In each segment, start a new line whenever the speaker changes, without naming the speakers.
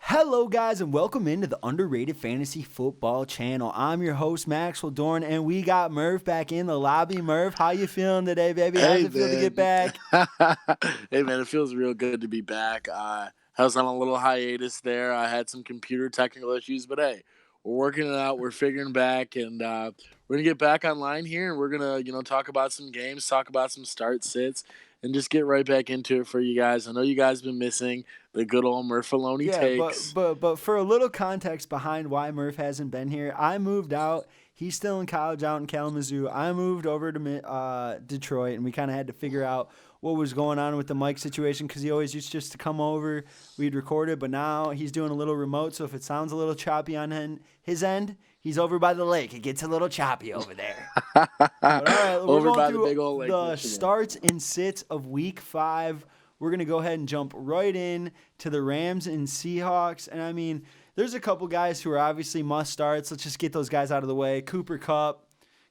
Hello guys and welcome into the Underrated Fantasy Football channel. I'm your host Maxwell Dorn and we got Murph back in the lobby. Murph, how you feeling today, baby? How's it feel to get back?
Hey man, it feels real good to be back. I was on a little hiatus there. I had some computer technical issues, but hey, we're working it out. We're figuring back, and we're gonna get back online here, and we're gonna talk about some games, talk about some start sits, and just get right back into it for you guys. I know you guys have been missing the good old Murphaloni takes.
But for a little context behind why Murph hasn't been here, I moved out. He's still in college out in Kalamazoo. I moved over to Detroit, and we kind of had to figure out what was going on with the mic situation because he always used just to come over. We'd record it, but now he's doing a little remote, so if it sounds a little choppy on his end, he's over by the lake. It gets a little choppy over there. But all right,
Over by the big old lake.
The starts and sits of Week 5. We're going to go ahead and jump right in to the Rams and Seahawks. And, I mean, there's a couple guys who are obviously must-starts. Let's just get those guys out of the way. Cooper Kupp,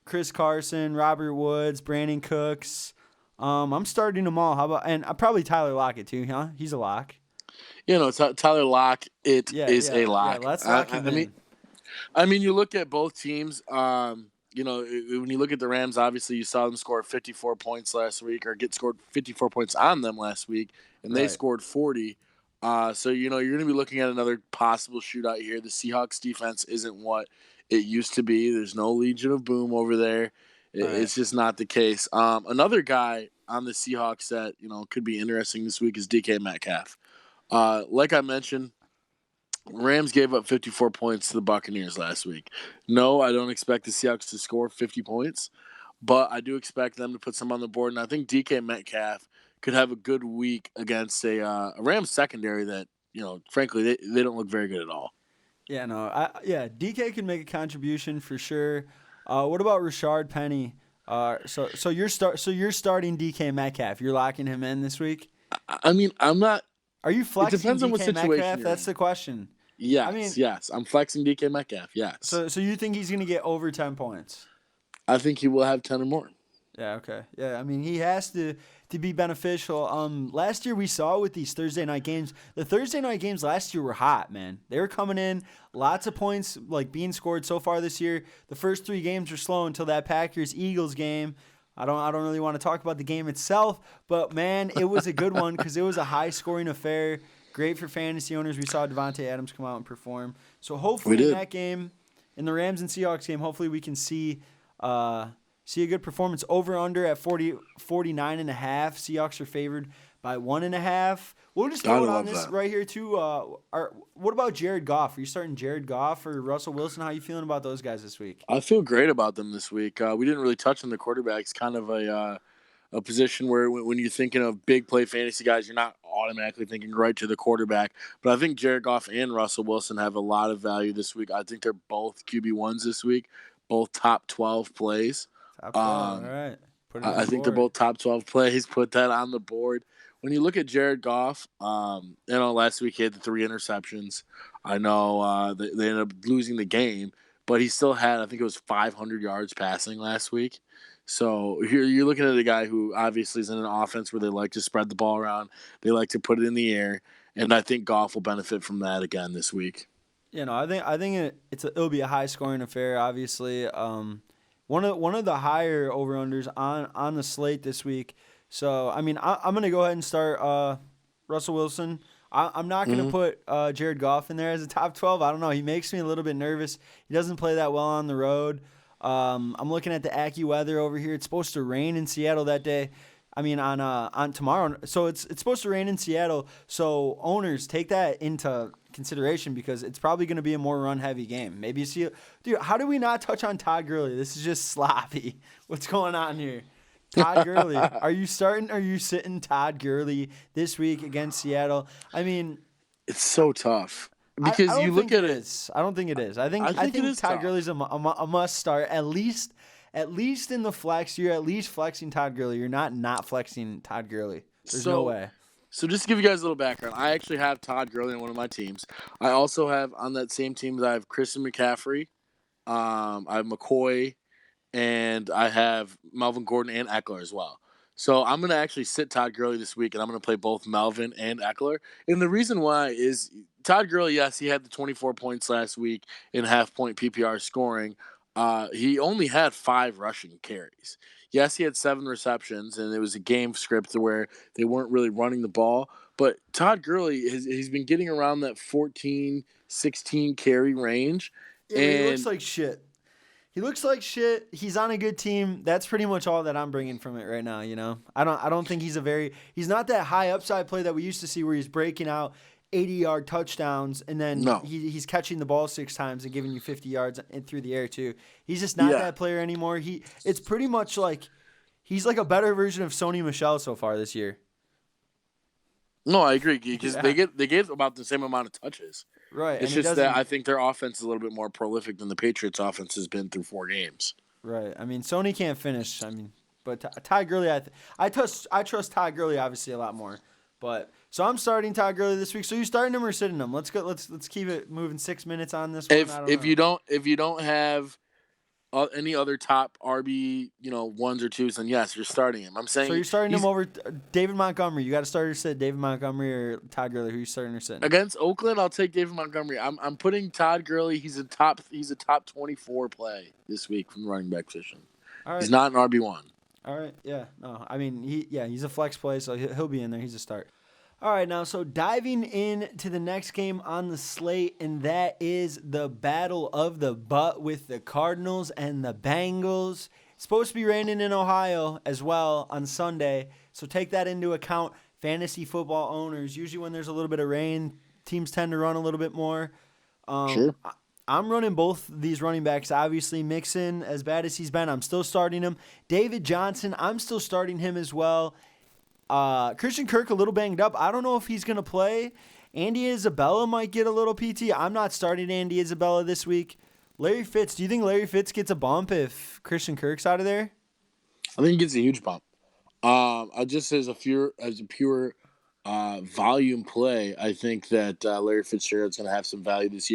Chris Carson, Robert Woods, Brandon Cooks. I'm starting them all. How about and probably Tyler Lockett too, huh? He's a lock.
Tyler Lock. It is a lock.
Yeah, let's lock him in.
I mean, you look at both teams. When you look at the Rams, obviously you saw them score 54 points last week, or get scored 54 points on them last week, and they scored 40. So you're going to be looking at another possible shootout here. The Seahawks defense isn't what it used to be. There's no Legion of Boom over there. It's just not the case. Another guy on the Seahawks that could be interesting this week is DK Metcalf. Like I mentioned, Rams gave up 54 points to the Buccaneers last week. No, I don't expect the Seahawks to score 50 points, but I do expect them to put some on the board. And I think DK Metcalf could have a good week against a Rams secondary that frankly they don't look very good at all.
Yeah, DK can make a contribution for sure. What about Rashard Penny? So you're starting DK Metcalf. You're locking him in this week.
I mean, I'm not.
Are you flexing?
It depends on what
DK
situation
Metcalf?
you're
That's
in.
the question.
Yes, I'm flexing DK Metcalf. Yes.
So you think he's gonna get over 10 points?
I think he will have 10 or more.
Yeah. Okay. Yeah. I mean, he has to be beneficial. Last year we saw with these Thursday night games. The Thursday night games last year were hot, man. They were coming in, lots of points like being scored so far this year. The first 3 games were slow until that Packers-Eagles game. I don't really want to talk about the game itself, but man, it was a good one because it was a high-scoring affair. Great for fantasy owners. We saw Devontae Adams come out and perform. So hopefully in that game, in the Rams and Seahawks game, hopefully we can see a good performance. Over/under at 49.5. Seahawks are favored by 1.5. We'll just throw it on this right here too. What about Jared Goff? Are you starting Jared Goff or Russell Wilson? How are you feeling about those guys this week?
I feel great about them this week. We didn't really touch on the quarterbacks. Kind of a position where when you're thinking of big play fantasy guys, you're not automatically thinking right to the quarterback. But I think Jared Goff and Russell Wilson have a lot of value this week. I think they're both QB1s this week, both top 12 plays.
Top 12, all right.
I think they're both top 12 plays. Put that on the board. When you look at Jared Goff, last week he had the 3 interceptions. I know they ended up losing the game, but he still had, I think it was 500 yards passing last week. So you're looking at a guy who obviously is in an offense where they like to spread the ball around. They like to put it in the air, and I think Goff will benefit from that again this week.
I think it'll be a high scoring affair. Obviously, one of the higher over unders on the slate this week. So I mean, I'm gonna go ahead and start Russell Wilson. I'm not gonna put Jared Goff in there as a top 12. I don't know. He makes me a little bit nervous. He doesn't play that well on the road. I'm looking at the AccuWeather over here. It's supposed to rain in Seattle that day. I mean, on tomorrow. So it's supposed to rain in Seattle. So owners, take that into consideration because it's probably going to be a more run-heavy game. Maybe you see – dude, how do we not touch on Todd Gurley? This is just sloppy. What's going on here? Todd Gurley. Are you sitting Todd Gurley this week against Seattle? I mean –
it's so tough. Because you look at it.
I don't think it is. I think Todd Gurley's a must start at least in the flex. You're at least flexing Todd Gurley. You're not flexing Todd Gurley. There's no way.
So just to give you guys a little background, I actually have Todd Gurley on one of my teams. I also have on that same team I have Christian McCaffrey, I have McCoy, and I have Melvin Gordon and Eckler as well. So I'm gonna actually sit Todd Gurley this week, and I'm gonna play both Melvin and Eckler. And the reason why is Todd Gurley. Yes, he had the 24 points last week in half-point PPR scoring. He only had 5 rushing carries. Yes, he had 7 receptions, and it was a game script where they weren't really running the ball. But Todd Gurley, he's been getting around that 14, 16 carry range.
Yeah, but he looks like shit. He looks like shit. He's on a good team. That's pretty much all that I'm bringing from it right now. I don't think he's not that high upside play that we used to see where he's breaking out 80-yard touchdowns and then he's catching the ball 6 times and giving you 50 yards through the air too. He's just not that player anymore. It's pretty much like he's like a better version of Sony Michel so far this year.
No, I agree because they get about the same amount of touches.
Right.
It's just that I think their offense is a little bit more prolific than the Patriots' offense has been through 4 games.
Right. I mean, Sony can't finish. I mean, but Todd Gurley, I trust Todd Gurley obviously a lot more. But so I'm starting Todd Gurley this week. So you starting him or sitting him? Let's go. Let's keep it moving. 6 minutes on this one.
If you don't have any other top RB, 1s or 2s, then yes, you're starting him. I'm saying.
So you're starting him over David Montgomery. You got to start or sit David Montgomery or Todd Gurley. Who you starting or sitting?
Against Oakland, I'll take David Montgomery. I'm putting Todd Gurley. He's a top 24 play this week from the running back position.
All right.
He's not an RB1.
All right. Yeah. No. I mean, he's a flex play, so he'll be in there. He's a start. All right, now, so diving into the next game on the slate, and that is the Battle of the Butt with the Cardinals and the Bengals. It's supposed to be raining in Ohio as well on Sunday, so take that into account. Fantasy football owners, usually when there's a little bit of rain, teams tend to run a little bit more.
Sure.
I'm running both these running backs. Obviously, Mixon, as bad as he's been, I'm still starting him. David Johnson, I'm still starting him as well. Christian Kirk a little banged up. I don't know if he's going to play. Andy Isabella might get a little PT. I'm not starting Andy Isabella this week. Larry Fitz, do you think Larry Fitz gets a bump if Christian Kirk's out of there?
I think he gets a huge bump. I just as a pure volume play, I think that Larry Fitzgerald's going to have some value this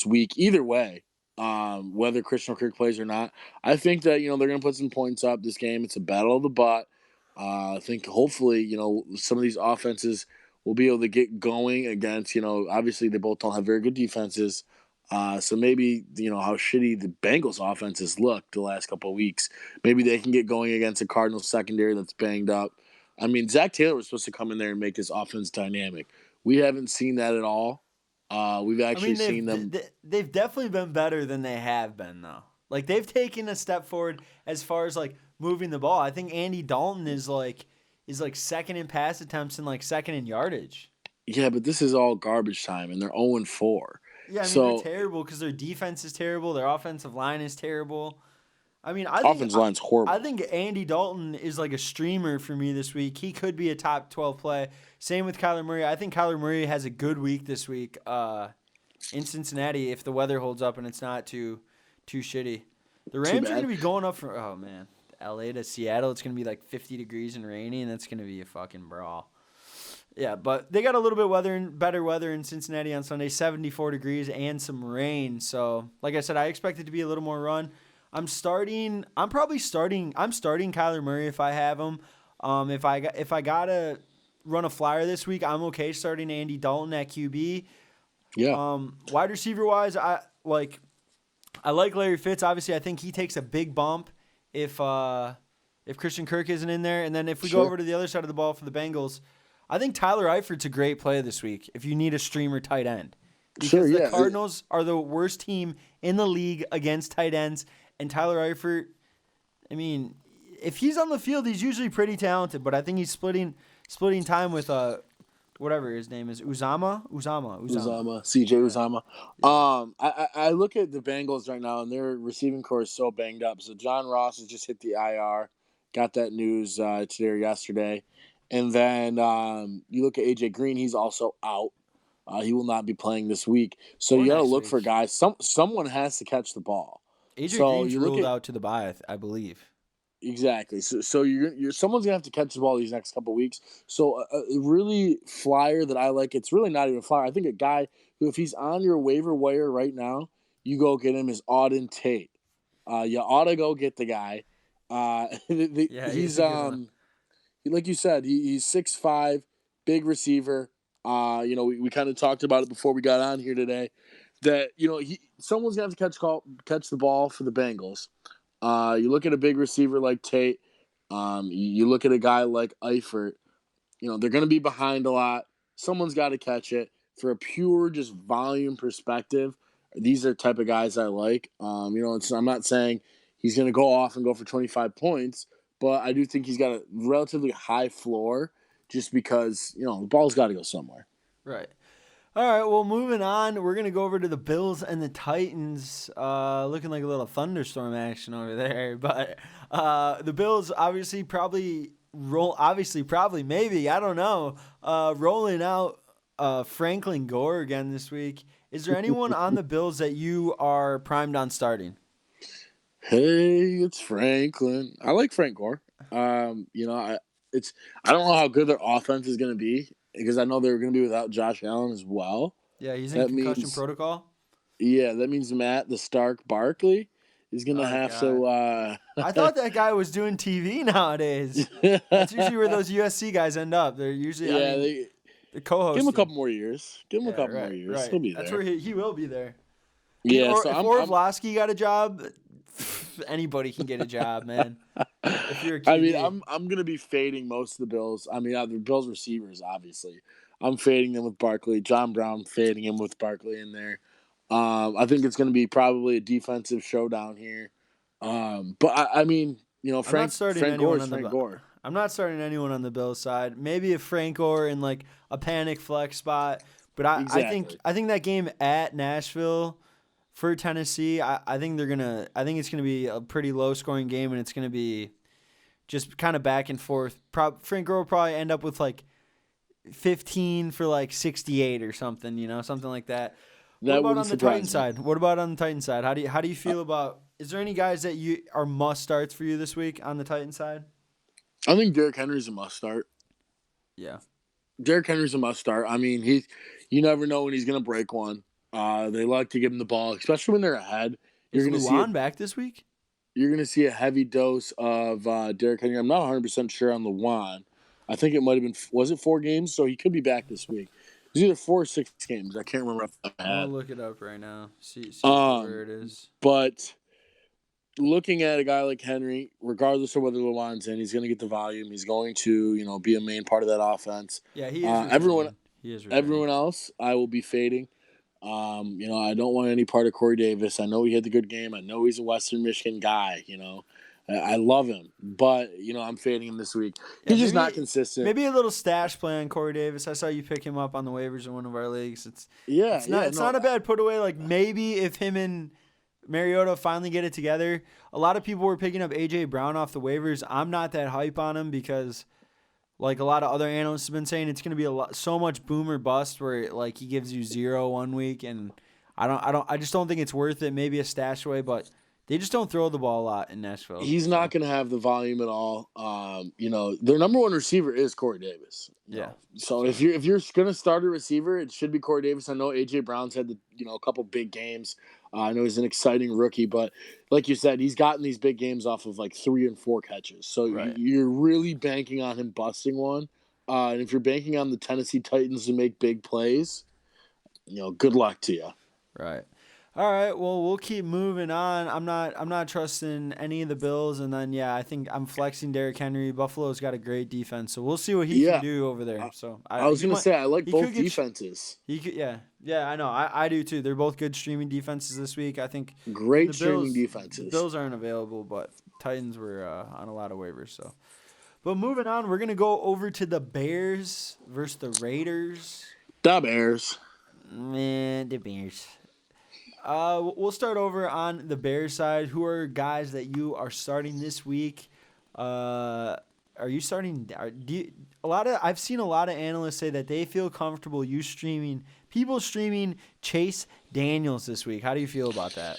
week. Either way, whether Christian Kirk plays or not, I think that they're going to put some points up this game. It's a battle of the butt. I think hopefully, some of these offenses will be able to get going against, obviously they both don't have very good defenses. So maybe, how shitty the Bengals offenses looked the last couple of weeks. Maybe they can get going against a Cardinals secondary that's banged up. I mean, Zach Taylor was supposed to come in there and make this offense dynamic. We haven't seen that at all. We've actually seen them.
They've definitely been better than they have been, though. Like, they've taken a step forward as far as, like, moving the ball. I think Andy Dalton is second in pass attempts and second in yardage.
Yeah, but this is all garbage time, and they're 0-4.
Yeah, I mean, they're terrible because their defense is terrible. Their offensive line is terrible. I mean, offensive
line's horrible.
I think Andy Dalton is like a streamer for me this week. He could be a top 12 play. Same with Kyler Murray. I think Kyler Murray has a good week this week in Cincinnati if the weather holds up and it's not too shitty. The Rams are going to be going up from LA to Seattle. It's going to be like 50 degrees and rainy, and that's going to be a fucking brawl. Yeah, but they got a little bit better weather in Cincinnati on Sunday, 74 degrees and some rain. So, like I said, I expect it to be a little more run. I'm starting Kyler Murray if I have him. If I gotta run a flyer this week, I'm okay starting Andy Dalton at QB.
Yeah.
Wide receiver wise, I like Larry Fitz. Obviously, I think he takes a big bump if Christian Kirk isn't in there. And then if we go over to the other side of the ball for the Bengals, I think Tyler Eifert's a great play this week if you need a streamer tight end. Because the Cardinals are the worst team in the league against tight ends. And Tyler Eifert, I mean, if he's on the field, he's usually pretty talented. But I think he's splitting time with whatever his name is, Uzama.
CJ Uzama. I look at the Bengals right now, and their receiving core is so banged up. So John Ross has just hit the IR. Got that news today or yesterday. And then you look at AJ Green; he's also out. He will not be playing this week. So you got to look for guys. Someone has to catch the ball.
AJ Green's ruled out to the bye, I believe.
Exactly. So you're someone's gonna have to catch the ball these next couple weeks. So a really flyer that I like. It's really not even a flyer. I think a guy who, if he's on your waiver wire right now, you go get him is Auden Tate. You ought to go get the guy.
Yeah, he's
He's
a good one.
like you said, he's 6'5", big receiver. We kind of talked about it before we got on here today. That someone's gonna have to catch the ball for the Bengals. You look at a big receiver like Tate. You look at a guy like Eifert. They're going to be behind a lot. Someone's got to catch it. For a pure just volume perspective, these are the type of guys I like. I'm not saying he's going to go off and go for 25 points, but I do think he's got a relatively high floor just because, the ball's got to go somewhere.
Right. All right, well, moving on, we're going to go over to the Bills and the Titans, looking like a little thunderstorm action over there. But the Bills probably, maybe, I don't know, rolling out Franklin Gore again this week. Is there anyone on the Bills that you are primed on starting?
Hey, it's Franklin. I like Frank Gore. I don't know how good their offense is going to be because I know they're going to be without Josh Allen as well.
Yeah, he's in concussion protocol.
Yeah, that means Matt the Stark Barkley is going to have to.
I thought that guy was doing TV nowadays. That's usually where those USC guys end up. They're usually the co-host.
Give him a couple more years.
Right.
He'll be there.
That's where he will be there.
Yeah,
if Orlovsky got a job, anybody can get a job, man. If you're a QB.
I'm gonna be fading most of the Bills. The Bills receivers, obviously. I'm fading them with Barkley. John Brown fading him with Barkley in there. I think it's gonna be probably a defensive showdown here. Frank Gore is Frank Gore.
I'm not starting anyone on the Bills side. Maybe if Frank Gore in like a panic flex spot, but I think that game at Nashville for Tennessee, I think it's gonna be a pretty low scoring game, and it's gonna be just kind of back and forth. Frank Gore will probably end up with like 15 for like 68 or something, something like that. What about on the Titan side? How do you feel about? Is there any guys that you are must starts for you this week on the Titan side?
I think Derrick Henry's a must start.
Yeah,
Derrick Henry's a must start. You never know when he's gonna break one. They like to give him the ball, especially when they're ahead.
Is Luan back this week?
You're going to see a heavy dose of Derrick Henry. I'm not 100% sure on Luan. I think it might have been – was it 4 games? So he could be back this week. It was either 4 or 6 games. I can't remember.
I'll look it up right now. See where it is.
But looking at a guy like Henry, regardless of whether Luan's in, he's going to get the volume. He's going to, be a main part of that offense.
Yeah, he is.
Everyone else, I will be fading. I don't want any part of Corey Davis. I know he had the good game. I know he's a Western Michigan guy. I love him, but I'm fading him this week. He's just not consistent.
Maybe a little stash play on Corey Davis. I saw you pick him up on the waivers in one of our leagues. It's not a bad put away. Like maybe if him and Mariota finally get it together. A lot of people were picking up AJ Brown off the waivers. I'm not that hype on him because, like a lot of other analysts have been saying, it's going to be so much boom or bust where like he gives you 0 1 week, and I just don't think it's worth it. Maybe a stash away, but they just don't throw the ball a lot in Nashville.
He's not going to have the volume at all. Their number one receiver is Corey Davis.
Yeah.
So if you're going to start a receiver, it should be Corey Davis. I know AJ Brown's had a couple big games. I know he's an exciting rookie, but like you said, he's gotten these big games off of like 3 and 4 catches. So you're really banking on him busting one. And if you're banking on the Tennessee Titans to make big plays, good luck to you.
Right. All right. Well, we'll keep moving on. I'm not trusting any of the Bills, and then I think I'm flexing Derrick Henry. Buffalo's got a great defense, so we'll see what he can do over there. So
I was gonna say I like both defenses.
I know. I do too. They're both good streaming defenses this week. I think
great streaming defenses.
The Bills aren't available, but Titans were on a lot of waivers. So, but moving on, we're gonna go over to the Bears versus the Raiders.
The Bears.
Man, the Bears. We'll start over on the Bears side. Who are guys that you are starting this week? Are you starting? I've seen a lot of analysts say that they feel comfortable streaming Chase Daniels this week. How do you feel about that?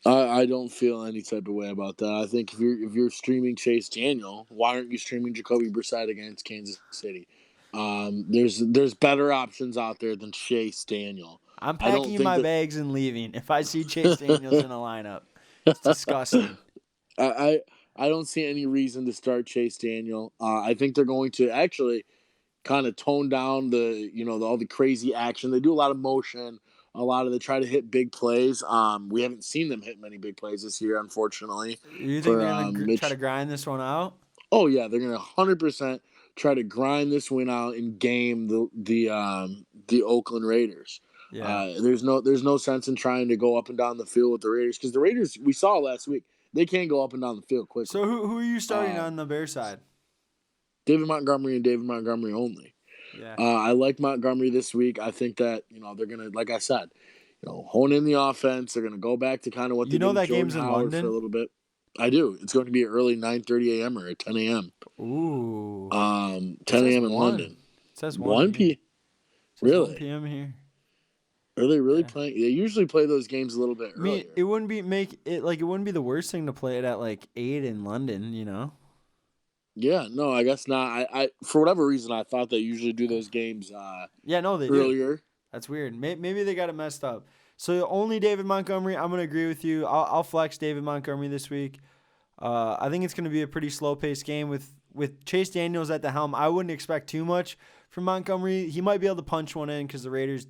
I don't feel any type of way about that. I think if you're streaming Chase Daniel, why aren't you streaming Jacoby Brissett against Kansas City? There's better options out there than Chase Daniel.
I'm
I don't
packing
think
my
that
bags and leaving if I see Chase Daniels in a lineup. It's disgusting.
I I don't see any reason to start Chase Daniel. I think they're going to actually kind of tone down all the crazy action. They do a lot of motion, a lot of they try to hit big plays. We haven't seen them hit many big plays this year, unfortunately.
You think
For
they're gonna try to
Mitch,
grind this one out?
oh yeah, they're gonna 100% try to grind this win out and game the Oakland Raiders.
Yeah.
There's no sense in trying to go up and down the field with the Raiders because the Raiders we saw last week they can't go up and down the field quickly.
So who are you starting
Uh,
on the Bears side?
David Montgomery and David Montgomery only.
Yeah.
I like Montgomery this week. I think that they're gonna, like I said, hone in the offense. They're gonna go back to kind of what
You
they
know
did with
that
Jordan
game's in
Howard for a
London?
little bit. I do. It's going to be early 9:30 a.m. or at 10 a.m.
Ooh.
10
says
a.m. in
1.
London.
It says
1
1 here.
p.
It says 1
Really?
p.m. here.
Are they really
Yeah.
playing? They usually play those games a little bit
I mean,
earlier.
it wouldn't be it wouldn't be the worst thing to play it at like 8 in London, you know?
Yeah, no, I guess not. I for whatever reason I thought they usually do those games
Yeah, no, they do.
earlier.
That's weird. Maybe they got it messed up. So only David Montgomery. I'm gonna agree with you. I'll flex David Montgomery this week. I think it's gonna be a pretty slow paced game with Chase Daniels at the helm. I wouldn't expect too much from Montgomery. He might be able to punch one in because the Raiders'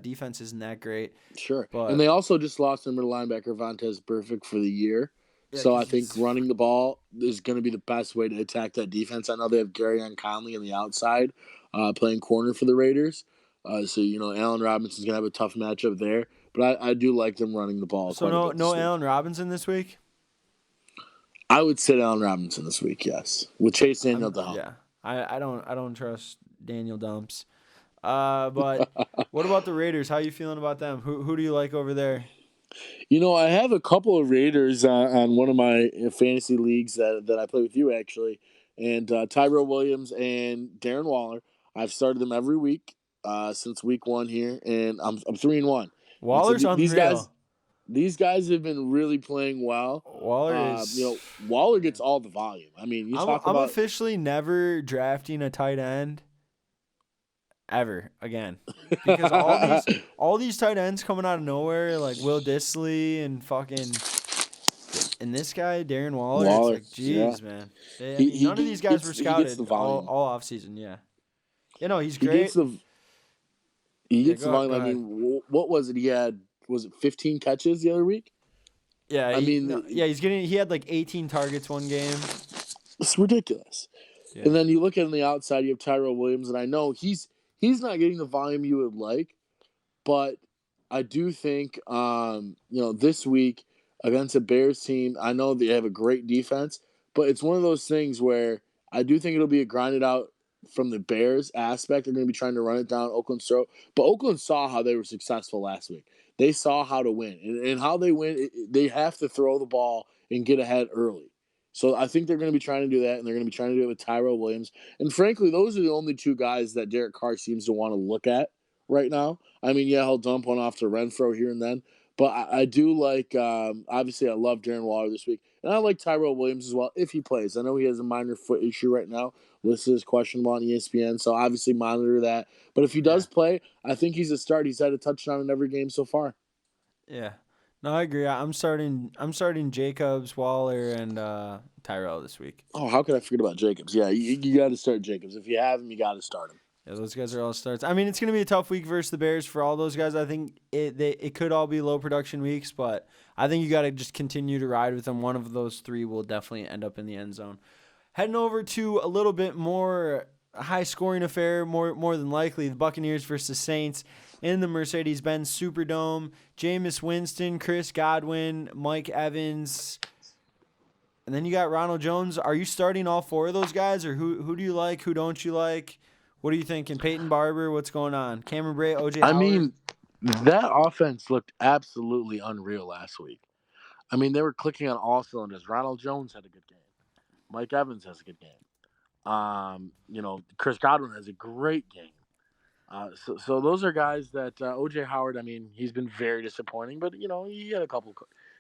defense isn't that great.
Sure.
But
And they also just lost their middle linebacker Vontez Burfict for the year.
yeah,
So I
'cause
think running the ball is going to be the best way to attack that defense. I know they have Gary Conley on the outside playing corner for the Raiders. So, Allen Robinson's going to have a tough matchup there. But I do like them running the ball
so
quite a
no
bit this week.
Allen Robinson this week.
I would sit Allen Robinson this week, yes. With Chase Daniel at the helm.
Yeah, I don't trust Daniel Dumps. But what about the Raiders? How you feeling about them? Who do you like over there?
I have a couple of Raiders on one of my fantasy leagues that I play with you, actually. And Tyrell Williams and Darren Waller. I've started them every week since week 1 here, and I'm 3-1. And so
Waller's unreal.
these guys have been really playing well.
Waller is.
Waller gets all the volume. I mean,
I'm officially never drafting a tight end ever again because all these tight ends coming out of nowhere like Will Dissly and this guy Darren Waller. It's like, geez,
yeah.
man. None of these guys were scouted all off season. Yeah, he's great.
He gets the volume.
Go
I mean, what was it? Was it 15 catches the other week?
Yeah, he had like 18 targets one game.
It's ridiculous. Yeah. And then you look at on the outside, you have Tyrell Williams, and I know he's not getting the volume you would like, but I do think this week against a Bears team, I know they have a great defense, but it's one of those things where I do think it'll be a grinded out from the Bears aspect. They're going to be trying to run it down Oakland's throat, but Oakland saw how they were successful last week. They saw how to win, and how they win. They have to throw the ball and get ahead early. So I think they're going to be trying to do that, and they're going to be trying to do it with Tyrell Williams. And frankly, those are the only two guys that Derek Carr seems to want to look at right now. I mean, yeah, he'll dump one off to Renfro here and then, but I do like. Obviously, I love Darren Waller this week, and I like Tyrell Williams as well if he plays. I know he has a minor foot issue right now. Listed as questionable on ESPN, so obviously monitor that. But if he does play, I think he's a start. He's had a touchdown in every game so far.
Yeah. No, I agree. I'm starting Jacobs, Waller, and Tyrell this week.
Oh, how could I forget about Jacobs? Yeah, you got to start Jacobs. If you have him, you got to start him.
Yeah, those guys are all starts. I mean, it's going to be a tough week versus the Bears for all those guys. I think it could all be low production weeks, but I think you got to just continue to ride with them. One of those three will definitely end up in the end zone. Heading over to a little bit more high-scoring affair, more than likely, the Buccaneers versus Saints in the Mercedes-Benz Superdome. Jameis Winston, Chris Godwin, Mike Evans, and then you got Ronald Jones. Are you starting all four of those guys, or who do you like? Who don't you like? What are you thinking? Peyton Barber, what's going on? Cameron Brate, O.J. Howard?
I mean, that offense looked absolutely unreal last week. I mean, they were clicking on all cylinders. Ronald Jones had a good game. Mike Evans has a good game. Chris Godwin has a great game. So those are guys that O.J. Howard, I mean, he's been very disappointing, but, he had a couple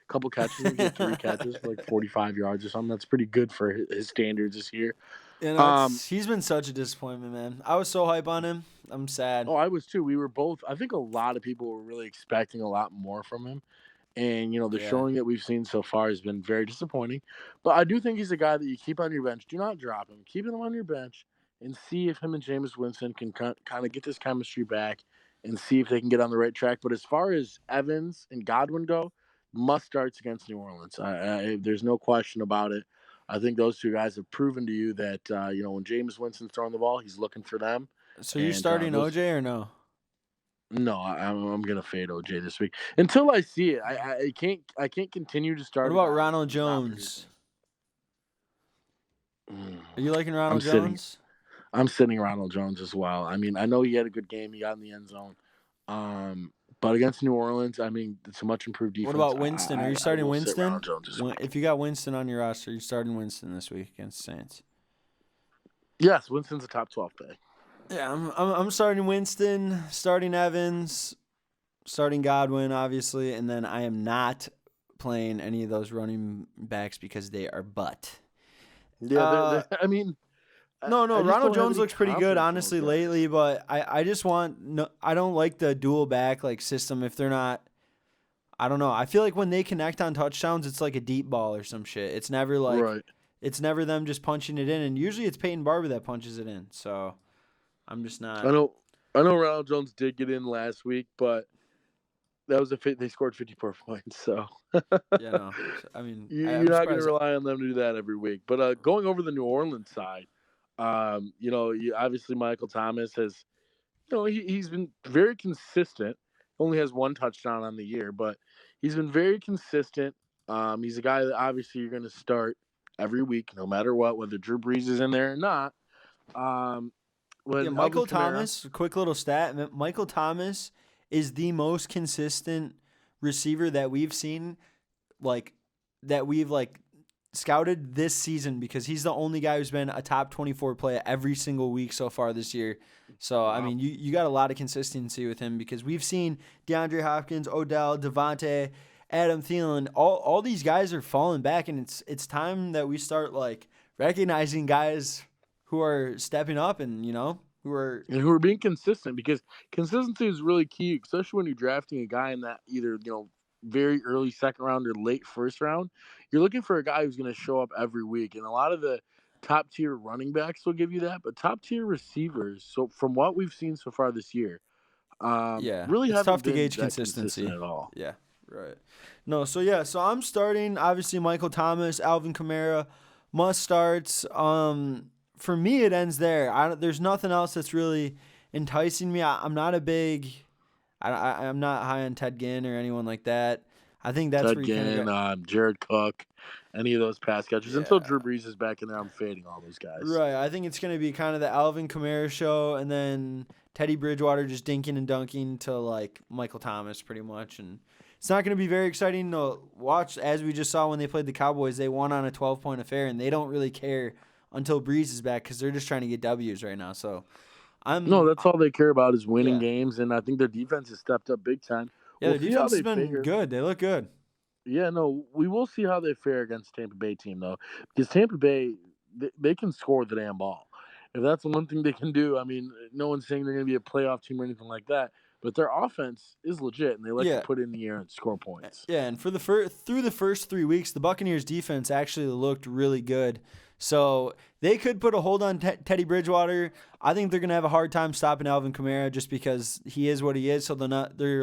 couple catches. He had 3 catches for like 45 yards or something. That's pretty good for his standards this year.
You know, he's been such a disappointment, man. I was so hype on him. I'm sad.
Oh, I was too. We were both. I think a lot of people were really expecting a lot more from him. And, the
Yeah.
showing that we've seen so far has been very disappointing. But I do think he's a guy that you keep on your bench. Do not drop him. Keep him on your bench and see if him and Jameis Winston can kind of get this chemistry back and see if they can get on the right track. But as far as Evans and Godwin go, must starts against New Orleans. There's no question about it. I think those two guys have proven to you that, when Jameis Winston's throwing the ball, he's looking for them.
So you're starting OJ or no?
No, I'm gonna fade OJ this week until I see it. I can't continue to start.
What about Ronald Jones? Are you liking Ronald Jones?
I'm sitting Ronald Jones as well. I mean, I know he had a good game. He got in the end zone. But against New Orleans, I mean, it's a much improved defense.
What about Winston? Are you starting Winston?
Jones
if you got Winston on your roster, you're starting Winston this week against the Saints.
Yes, Winston's a top 12 pick.
Yeah, I'm starting Winston, starting Evans, starting Godwin, obviously, and then I am not playing any of those running backs because they are butt.
Yeah, I mean,
no, Ronald Jones looks pretty good, honestly, lately, but I just I don't like the dual back system if they're not. I don't know. I feel like when they connect on touchdowns, it's like a deep ball or some shit. It's never
right.
It's never them just punching it in, and usually it's Peyton Barber that punches it in. So. I'm just not.
I know Ronald Jones did get in last week, but that was they scored 54 points. So
yeah, no. I mean,
you're not going to rely on them to do that every week. But going over the New Orleans side, obviously Michael Thomas has, he's been very consistent. Only has 1 touchdown on the year, but he's been very consistent. He's a guy that obviously you're going to start every week, no matter what, whether Drew Brees is in there or not.
Michael Thomas, quick little stat. Michael Thomas is the most consistent receiver that we've seen, that we've scouted this season, because he's the only guy who's been a top 24 player every single week so far this year. So, wow. I mean, you got a lot of consistency with him, because we've seen DeAndre Hopkins, Odell, Devontae, Adam Thielen, all these guys are falling back, and it's time that we start recognizing guys who are stepping up and, who are
being consistent, because consistency is really key, especially when you're drafting a guy in that either, very early second round or late first round. You're looking for a guy who's going to show up every week. And a lot of the top tier running backs will give you that, but top tier receivers, so from what we've seen so far this year, really
it's
haven't
tough to
been
gauge
that
consistency
consistent at all.
Yeah, right. No, so I'm starting obviously Michael Thomas, Alvin Kamara, must starts. For me, it ends there. There's nothing else that's really enticing me. I'm not a big. I'm not high on Ted Ginn or anyone like that. I think that's
Ted
where you
Ginn, Jared Cook, any of those pass catchers. Yeah. Until Drew Brees is back in there, I'm fading all those guys.
Right. I think it's going to be kind of the Alvin Kamara show, and then Teddy Bridgewater just dinking and dunking to Michael Thomas pretty much. And it's not going to be very exciting to watch. As we just saw when they played the Cowboys, they won on a 12-point affair, and they don't really care until Breeze is back, because they're just trying to get W's right now. So
that's all they care about is winning games, and I think their defense has stepped up big time.
Yeah, their defense has been good. They look good.
Yeah, no, we will see how they fare against Tampa Bay team, though, because Tampa Bay, they can score the damn ball. If that's the one thing they can do, I mean, no one's saying they're going to be a playoff team or anything like that, but their offense is legit, and they like to put it in the air and score points.
Yeah, and through the first 3 weeks, the Buccaneers defense actually looked really good. So they could put a hold on Teddy Bridgewater. I think they're going to have a hard time stopping Alvin Kamara just because he is what he is. So they're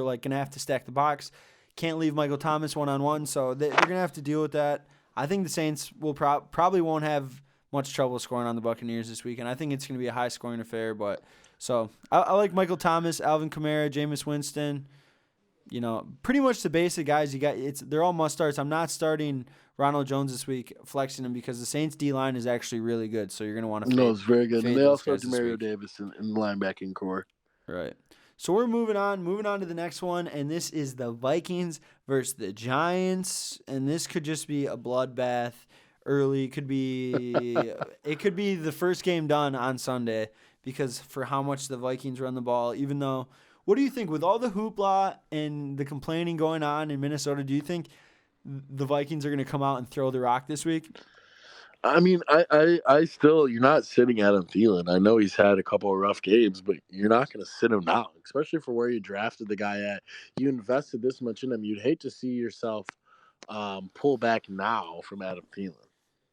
going to have to stack the box. Can't leave Michael Thomas one-on-one. So they're going to have to deal with that. I think the Saints will probably won't have much trouble scoring on the Buccaneers this week. And I think it's going to be a high-scoring affair. But so I like Michael Thomas, Alvin Kamara, Jameis Winston. Pretty much the basic guys you got. They're all must-starts. I'm not starting Ronald Jones this week, flexing him, because the Saints D-line is actually really good, so you're going to want to
it's very good. And they also have Demario Davis in the linebacking core.
Right. So we're moving on to the next one, and this is the Vikings versus the Giants, and this could just be a bloodbath early. It could be the first game done on Sunday, because for how much the Vikings run the ball, even though, what do you think with all the hoopla and the complaining going on in Minnesota? Do you think the Vikings are going to come out and throw the rock this week?
I mean, I still, you're not sitting Adam Thielen. I know he's had a couple of rough games, but you're not going to sit him now, especially for where you drafted the guy at. You invested this much in him. You'd hate to see yourself pull back now from Adam Thielen.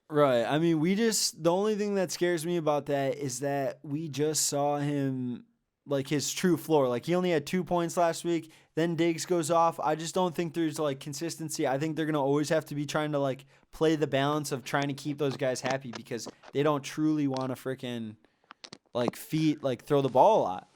Right. I mean, the only thing that scares me about that is that we just saw him, like, his true floor. Like, he only had 2 points last week. Then Diggs goes off. I just don't think there's, like, consistency. I think they're going to always have to be trying to, like, play the balance of trying to keep those guys happy because they don't truly want to freaking, like, throw the ball a lot.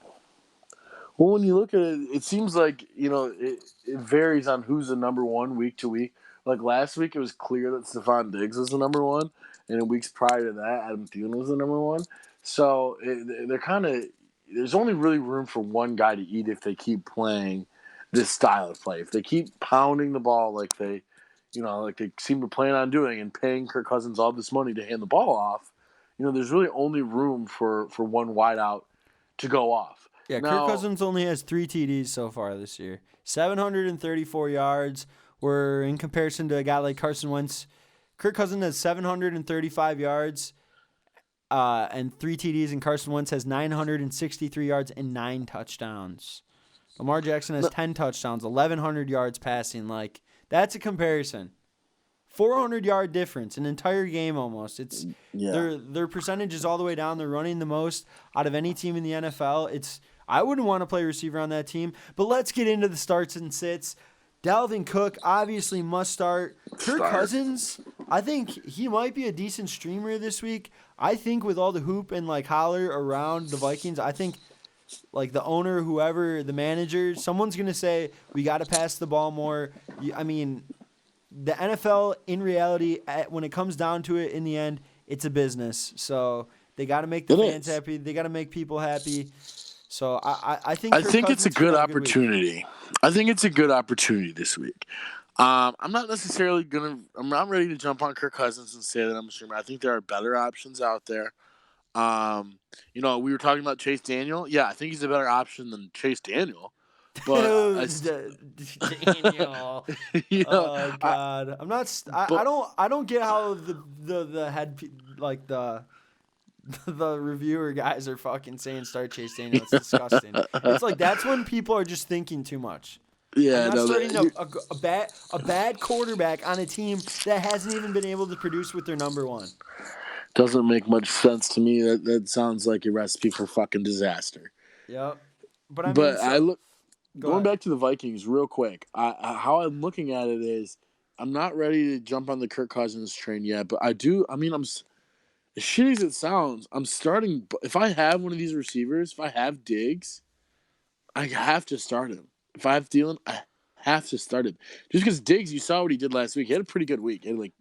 Well, when you look at it, it seems like, it varies on who's the number one week to week. Like last week, it was clear that Stephon Diggs was the number one. And in weeks prior to that, Adam Thielen was the number one. So they're kind of – there's only really room for one guy to eat if they keep playing this style of play. If they keep pounding the ball like they seem to plan on doing and paying Kirk Cousins all this money to hand the ball off, there's really only room for one wideout to go off.
Yeah, Kirk Cousins only has 3 TDs so far this year. 734 yards. Where in comparison to a guy like Carson Wentz, Kirk Cousins has 735 yards and 3 TDs, and Carson Wentz has 963 yards and 9 touchdowns. Lamar Jackson has 10 touchdowns, 1,100 yards passing. Like, that's a comparison. 400-yard difference, an entire game almost. Their percentage is all the way down. They're running the most out of any team in the NFL. I wouldn't want to play receiver on that team. But let's get into the starts and sits. Dalvin Cook obviously must start. Kirk Cousins, I think he might be a decent streamer this week. I think with all the hoop and like holler around the Vikings, I think like the owner, whoever, the manager, someone's going to say, we got to pass the ball more. I mean, the NFL in reality, when it comes down to it in the end, it's a business. So they got to make the fans happy. They got to make people happy. So I think
it's a good opportunity. I think it's a good opportunity this week. I'm not necessarily I'm not ready to jump on Kirk Cousins and say that I'm a streamer. I think there are better options out there. We were talking about Chase Daniel. Yeah, I think he's a better option than Chase Daniel. But
Daniel. Oh God, I'm not. I don't get how the head like the reviewer guys are fucking saying start Chase Daniel. It's disgusting. It's like that's when people are just thinking too much.
Yeah,
starting a bad quarterback on a team that hasn't even been able to produce with their number one.
Doesn't make much sense to me. That sounds like a recipe for fucking disaster.
Yep.
Going back to the Vikings real quick. How I'm looking at it is, I'm not ready to jump on the Kirk Cousins train yet, but I do. I mean, as shitty as it sounds, I'm starting. If I have one of these receivers, if I have Diggs, I have to start him. If I have Thielen, I have to start him. Just because Diggs, you saw what he did last week. He had a pretty good week. He had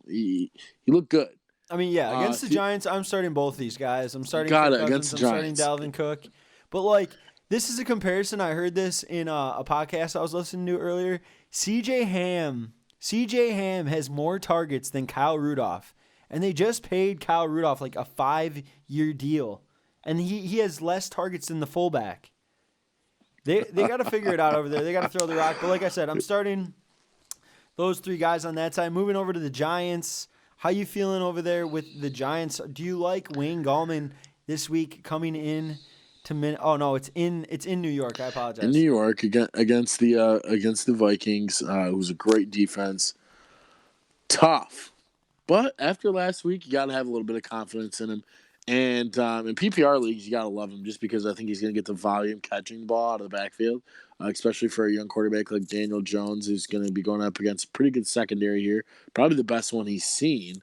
he looked good.
I mean, yeah, against the Giants, I'm starting both these guys. I'm starting Kirk Cousins, I'm starting Dalvin Cook. But, like, this is a comparison. I heard this in a podcast I was listening to earlier. C.J. Ham has more targets than Kyle Rudolph. And they just paid Kyle Rudolph like a 5-year deal. And he has less targets than the fullback. They got to figure it out over there. They got to throw the rock. But like I said, I'm starting those 3 guys on that side. Moving over to the Giants. How you feeling over there with the Giants? Do you like Wayne Gallman this week coming in to Oh no, it's in New York. I apologize.
In New York against the Vikings, it was a great defense. Tough. But after last week, you got to have a little bit of confidence in him. And in PPR leagues, you got to love him just because I think he's going to get the volume catching the ball out of the backfield, especially for a young quarterback like Daniel Jones, who's going to be going up against a pretty good secondary here, probably the best one he's seen.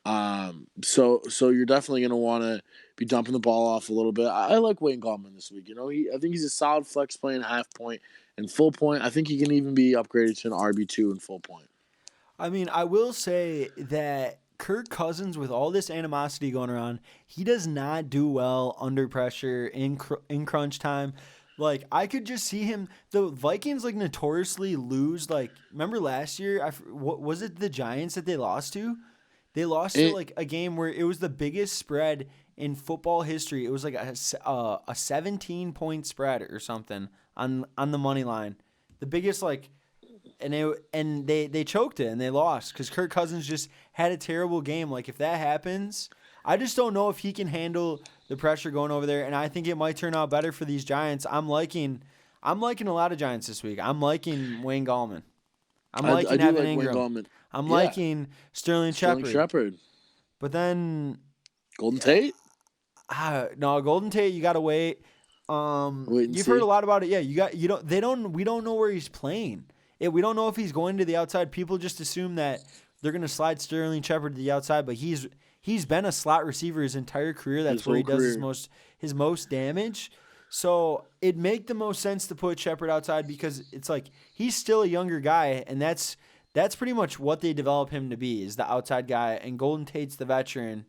So you're definitely going to want to be dumping the ball off a little bit. I like Wayne Gallman this week. I think he's a solid flex playing half point and full point. I think he can even be upgraded to an RB2 and full point.
I mean, I will say that Kirk Cousins, with all this animosity going around, he does not do well under pressure in crunch time. Like, I could just see him. The Vikings, like, notoriously lose. Like, remember last year? What was it? The Giants that they lost to? They lost to like a game where it was the biggest spread in football history. It was like a 17-point spread or something on the money line. The biggest like and they choked it and they lost because Kirk Cousins just had a terrible game. Like if that happens, I just don't know if he can handle the pressure going over there. And I think it might turn out better for these Giants. I'm liking a lot of Giants this week. I'm liking Wayne Gallman. I'm liking Evan Ingram.
Wayne Gallman.
I'm liking Sterling Shepard. But then
Golden Tate?
No, Golden Tate, you gotta wait. You've heard a lot about it. Yeah, we don't know where he's playing. We don't know if he's going to the outside. People just assume that they're gonna slide Sterling Shepard to the outside, but he's been a slot receiver his entire career. That's where he does his most damage. So it'd make the most sense to put Shepard outside because it's like he's still a younger guy, and that's pretty much what they develop him to be, is the outside guy, and Golden Tate's the veteran.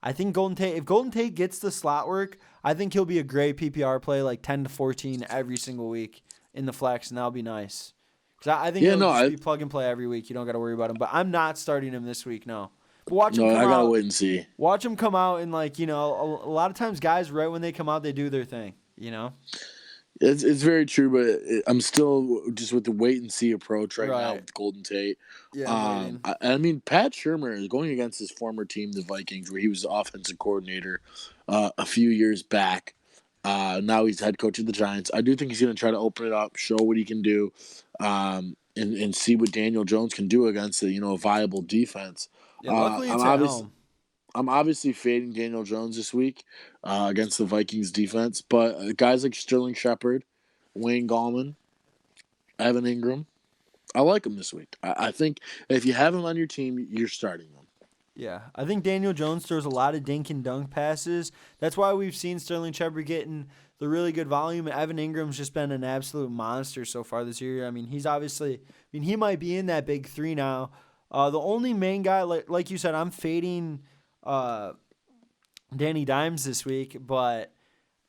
I think if Golden Tate gets the slot work, I think he'll be a great PPR play, like 10 to 14 every single week in the flex, and that'll be nice. Because I think he'll be plug and play every week. You don't got to worry about him. But I'm not starting him this week, no. But watch him come out. I got to
wait and see.
Watch him come out, and, like, a lot of times guys, right when they come out, they do their thing,
It's very true, but I'm still just with the wait and see approach right now with Golden Tate.
Yeah,
I mean, Pat Shurmur is going against his former team, the Vikings, where he was the offensive coordinator a few years back. Now he's head coach of the Giants. I do think he's going to try to open it up, show what he can do, and see what Daniel Jones can do against a viable defense.
Yeah, luckily it's at home.
I'm obviously fading Daniel Jones this week against the Vikings defense, but guys like Sterling Shepard, Wayne Gallman, Evan Ingram, I like them this week. I think if you have them on your team, you're starting them.
Yeah, I think Daniel Jones throws a lot of dink and dunk passes. That's why we've seen Sterling Shepard getting the really good volume. Evan Ingram's just been an absolute monster so far this year. I mean, he might be in that big three now. The only main guy, like you said, I'm fading Danny Dimes this week, but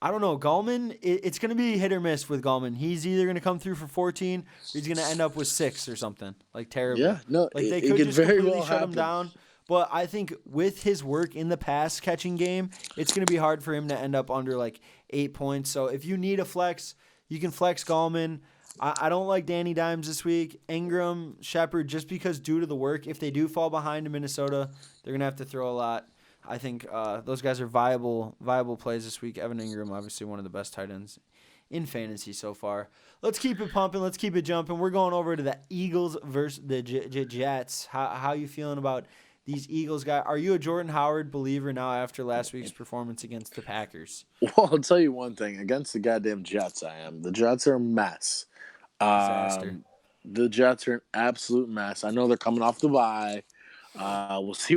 I don't know. Gallman, it's going to be hit or miss with Gallman. He's either going to come through for 14 or he's going to end up with 6 or something, like terrible.
Yeah, no,
like they could just completely shut him down. But I think with his work in the pass catching game, it's going to be hard for him to end up under like 8 points. So if you need a flex, you can flex Gallman. I don't like Danny Dimes this week. Ingram, Shepard, just because due to the work, if they do fall behind in Minnesota, they're going to have to throw a lot. I think those guys are viable plays this week. Evan Ingram, obviously one of the best tight ends in fantasy so far. Let's keep it pumping. Let's keep it jumping. We're going over to the Eagles versus the Jets. How you feeling about these Eagles guys? Are you a Jordan Howard believer now after last week's performance against the Packers?
Well, I'll tell you one thing. Against the goddamn Jets, I am. The Jets are a mess.
Disaster.
The Jets are an absolute mess. I know they're coming off the bye. We'll see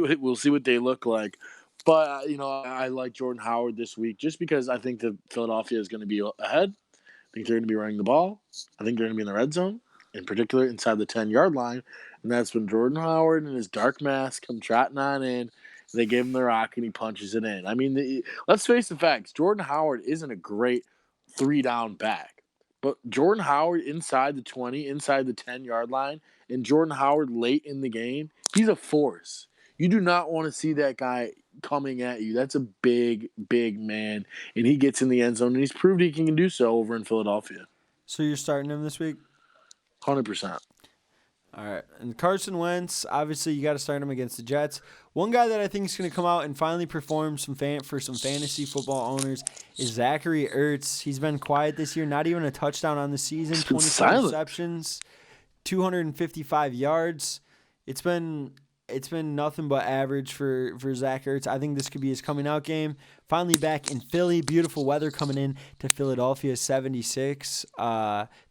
what they look like. But I like Jordan Howard this week just because I think that Philadelphia is going to be ahead. I think they're going to be running the ball. I think they're going to be in the red zone, in particular inside the 10-yard line. And that's when Jordan Howard and his dark mask come trotting on in. They give him the rock and he punches it in. I mean, let's face the facts. Jordan Howard isn't a great 3-down back. But Jordan Howard inside the 20, inside the 10-yard line, and Jordan Howard late in the game, he's a force. You do not want to see that guy coming at you. That's a big, big man. And he gets in the end zone, and he's proved he can do so over in Philadelphia.
So you're starting him this week?
100%.
All right. And Carson Wentz, obviously you got to start him against the Jets. One guy that I think is going to come out and finally perform for some fantasy football owners is Zachary Ertz. He's been quiet this year, not even a touchdown on the season, 24 receptions, 255 yards. It's been nothing but average for Zach Ertz. I think this could be his coming out game. Finally back in Philly. Beautiful weather coming in to Philadelphia, 76.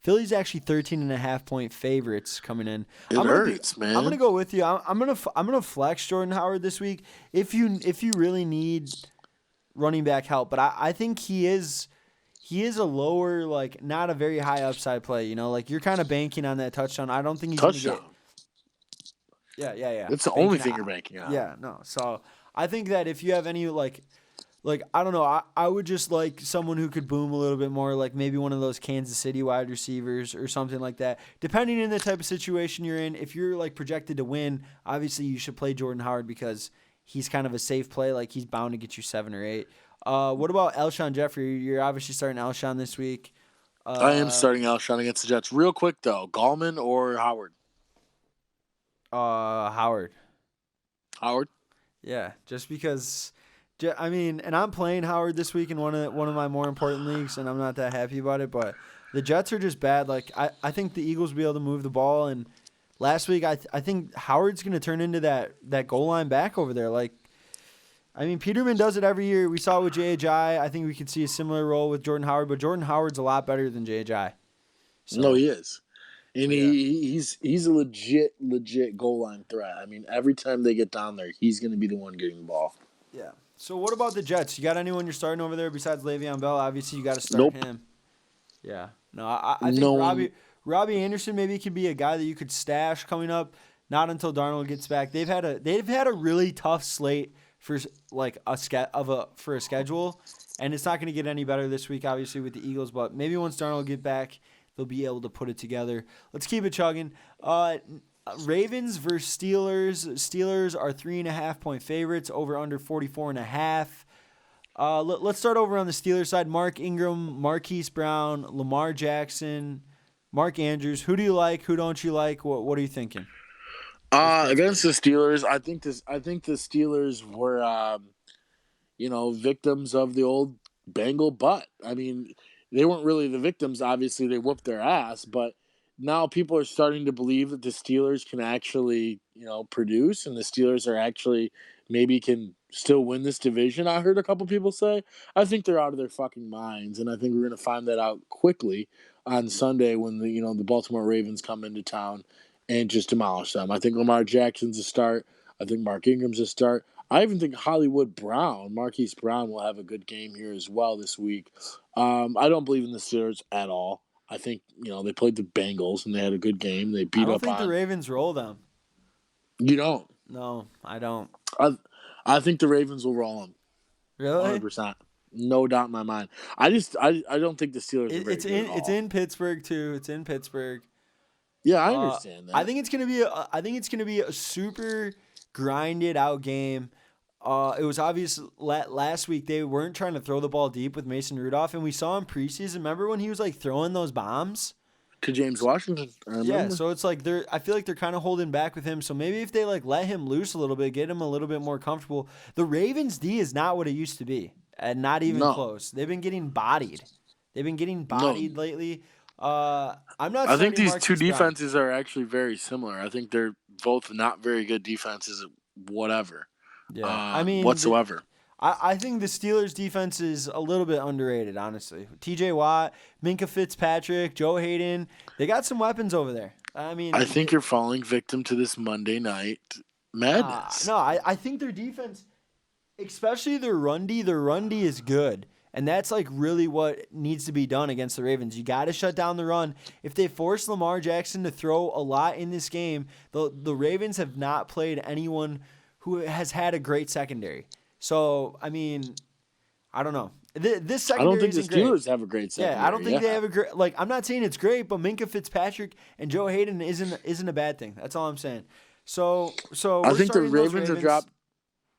Philly's actually 13.5-point favorites coming in.
Man.
I'm gonna go with you. I'm gonna flex Jordan Howard this week if you really need running back help. But I think he is a lower, like, not a very high upside play. Like you're kind of banking on that touchdown. I don't think he's gonna get. Yeah.
That's the only thing you're banking on.
Yeah, no. So I think that if you have any like I don't know, I would just like someone who could boom a little bit more, like maybe one of those Kansas City wide receivers or something like that. Depending on the type of situation you're in, if you're like projected to win, obviously you should play Jordan Howard because he's kind of a safe play. Like he's bound to get you 7 or 8. What about Alshon Jeffrey? You're obviously starting Alshon this week.
I am starting Alshon against the Jets. Real quick though, Gallman or Howard?
Howard.
Howard.
Yeah, just because. I mean, and I'm playing Howard this week in one of my more important leagues, and I'm not that happy about it. But the Jets are just bad. Like I think the Eagles will be able to move the ball, and last week I think Howard's going to turn into that goal line back over there. Like, I mean, Peterman does it every year. We saw it with J.J. I think we could see a similar role with Jordan Howard, but Jordan Howard's a lot better than J.J.
So, no, he is. And he's a legit goal line threat. I mean, every time they get down there, he's going to be the one getting the ball.
Yeah. So what about the Jets? You got anyone you're starting over there besides Le'Veon Bell? Obviously, you got to start him. Yeah. No, I think Robbie Anderson maybe could be a guy that you could stash coming up. Not until Darnold gets back. They've had a really tough slate for like a schedule, and it's not going to get any better this week, obviously with the Eagles. But maybe once Darnold get back, they'll be able to put it together. Let's keep it chugging. Ravens versus Steelers. Steelers are 3.5-point favorites. Over under 44.5. Let's start over on the Steelers side. Mark Ingram, Marquise Brown, Lamar Jackson, Mark Andrews. Who do you like? Who don't you like? What are you thinking?
Against the Steelers, I think the Steelers were, victims of the old Bengal butt. I mean, they weren't really the victims. Obviously, they whooped their ass, but now people are starting to believe that the Steelers can actually, produce, and the Steelers are actually maybe can still win this division. I heard a couple people say. I think they're out of their fucking minds, and I think we're going to find that out quickly on Sunday when the Baltimore Ravens come into town and just demolish them. I think Lamar Jackson's a start. I think Mark Ingram's a start. I even think Marquise Brown will have a good game here as well this week. I don't believe in the Steelers at all. I think, they played the Bengals and they had a good game. They beat up on.
I don't think the Ravens roll them.
You don't?
No, I don't.
I think the Ravens will roll them.
Really?
100%. No doubt in my mind. I don't think the Steelers are very good at all.
It's in Pittsburgh too. It's in Pittsburgh.
Yeah, I understand that.
I think it's gonna be a super grinded out game. It was obvious last week they weren't trying to throw the ball deep with Mason Rudolph, and we saw in preseason. Remember when he was like throwing those bombs
to James Washington?
Yeah, so it's like I feel like they're kind of holding back with him. So maybe if they like let him loose a little bit, get him a little bit more comfortable. The Ravens D is not what it used to be, and not even close. They've been getting bodied. Lately. I'm not.
I think these two defenses are actually very similar. I think they're both not very good defenses. Whatever.
Yeah, I mean
whatsoever.
I think the Steelers' defense is a little bit underrated, honestly. T.J. Watt, Minkah Fitzpatrick, Joe Hayden, they got some weapons over there. I mean,
I think you're falling victim to this Monday night madness.
No, I think their defense, especially their run D is good. And that's like really what needs to be done against the Ravens. You got to shut down the run. If they force Lamar Jackson to throw a lot in this game, the Ravens have not played anyone who has had a great secondary. So, I mean, I don't know. This secondary
I don't think the Steelers have a great secondary.
Yeah, I don't think they have a great. Like, I'm not saying it's great, but Minkah Fitzpatrick and Joe Hayden isn't a bad thing. That's all I'm saying. So
I think the Ravens have dropped.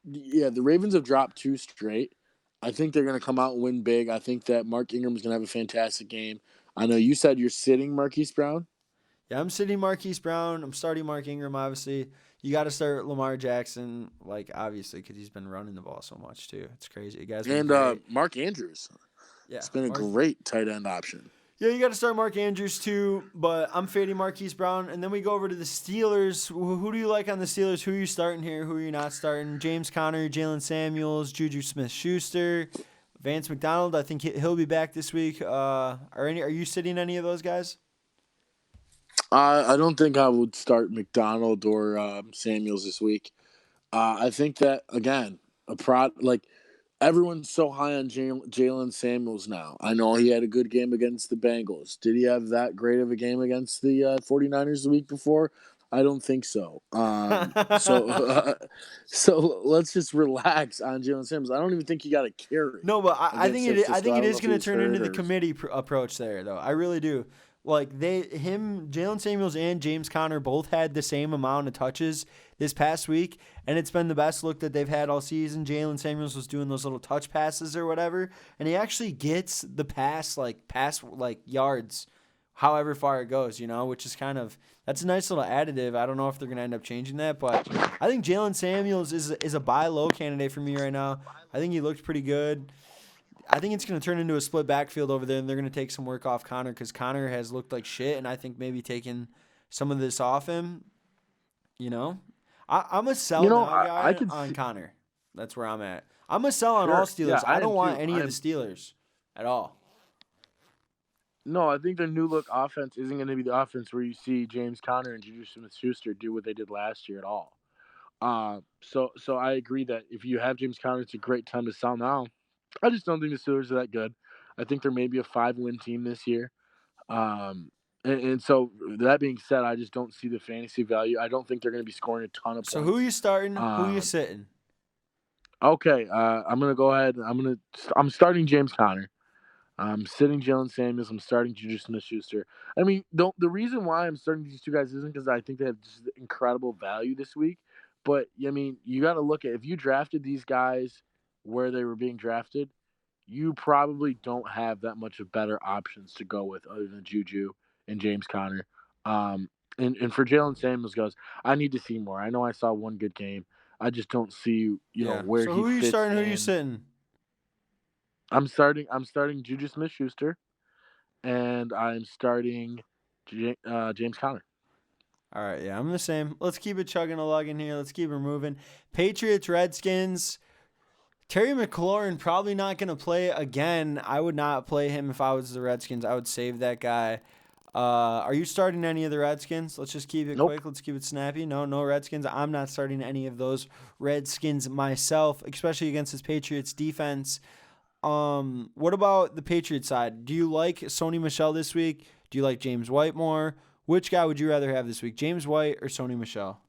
Yeah, the Ravens have dropped 2 straight. I think they're going to come out and win big. I think that Mark Ingram is going to have a fantastic game. I know you said you're sitting Marquise Brown.
Yeah, I'm sitting Marquise Brown. I'm starting Mark Ingram, obviously. You got to start Lamar Jackson, like, obviously, because he's been running the ball so much, too. It's crazy. You guys
and Mark Andrews. Yeah. It's been a great tight end option.
Yeah, you got to start Mark Andrews, too, but I'm fading Marquise Brown. And then we go over to the Steelers. Who do you like on the Steelers? Who are you starting here? Who are you not starting? James Conner, Jalen Samuels, Juju Smith-Schuster, Vance McDonald. I think he'll be back this week. Are you sitting any of those guys?
I don't think I would start McDonald or Samuels this week. I think that, again, everyone's so high on Jalen Samuels now. I know he had a good game against the Bengals. Did he have that great of a game against the 49ers the week before? I don't think so. So let's just relax on Jalen Samuels. I don't even think he got a carry.
No, but I think it is going to turn into the committee approach there, though. I really do. Like Jalen Samuels and James Conner both had the same amount of touches this past week, and it's been the best look that they've had all season. Jalen Samuels was doing those little touch passes or whatever, and he actually gets the pass yards, however far it goes, which is that's a nice little additive. I don't know if they're gonna end up changing that, but I think Jalen Samuels is a buy low candidate for me right now. I think he looked pretty good. I think it's going to turn into a split backfield over there, and they're going to take some work off Conner because Conner has looked like shit, and I think maybe taking some of this off him, I'm a sell now guy on Conner. That's where I'm at. I'm a sell on all Steelers. I don't want any of the Steelers at all.
No, I think their new look offense isn't going to be the offense where you see James Conner and Juju Smith-Schuster do what they did last year at all. So I agree that if you have James Conner, it's a great time to sell now. I just don't think the Steelers are that good. I think they're maybe a 5-win team this year. And so that being said, I just don't see the fantasy value. I don't think they're going to be scoring a ton of points.
So who are you starting? Who are you sitting?
Okay, I'm going to go ahead. I'm starting James Conner. I'm sitting Jalen Samuels. I'm starting Juju Smith-Schuster. I mean, the reason why I'm starting these two guys isn't because I think they have just incredible value this week. But, I mean, you got to look at if you drafted these guys where they were being drafted, you probably don't have that much of better options to go with other than Juju and James Conner. And for Jalen Samuels goes, I need to see more. I know I saw one good game. I just don't see, where
so
he
who are you
fits
starting?
in.
Who are you sitting?
I'm starting Juju Smith-Schuster, and I'm starting James Conner.
All right, yeah, I'm the same. Let's keep it chugging along here. Let's keep it moving. Patriots, Redskins. Terry McLaurin probably not going to play again. I would not play him if I was the Redskins. I would save that guy. Are you starting any of the Redskins? Let's just keep it quick. Let's keep it snappy. No Redskins. I'm not starting any of those Redskins myself, especially against this Patriots defense. What about the Patriots side? Do you like Sony Michel this week? Do you like James White more? Which guy would you rather have this week, James White or Sony Michel?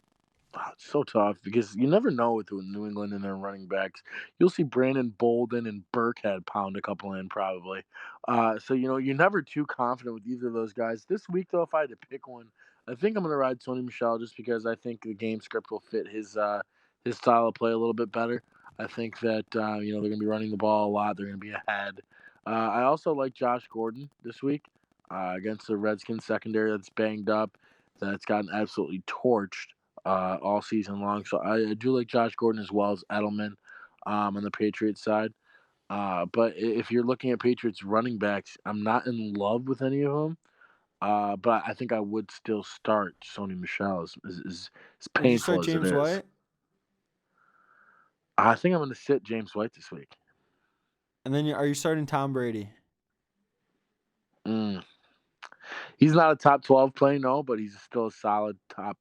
It's so tough because you never know with New England and their running backs. You'll see Brandon Bolden and Burkhead pound a couple in probably. So, you're never too confident with either of those guys. This week, though, if I had to pick one, I think I'm going to ride Sony Michel just because I think the game script will fit his style of play a little bit better. I think that, they're going to be running the ball a lot. They're going to be ahead. I also like Josh Gordon this week against the Redskins secondary that's banged up, that's gotten absolutely torched all season long. So I do like Josh Gordon as well as Edelman on the Patriots side. But if you're looking at Patriots running backs, I'm not in love with any of them. But I think I would still start Sony Michel as painful as it is.
White?
I think I'm going to sit James White this week.
And then are you starting Tom Brady?
He's not a top 12 play, no, but he's still a solid top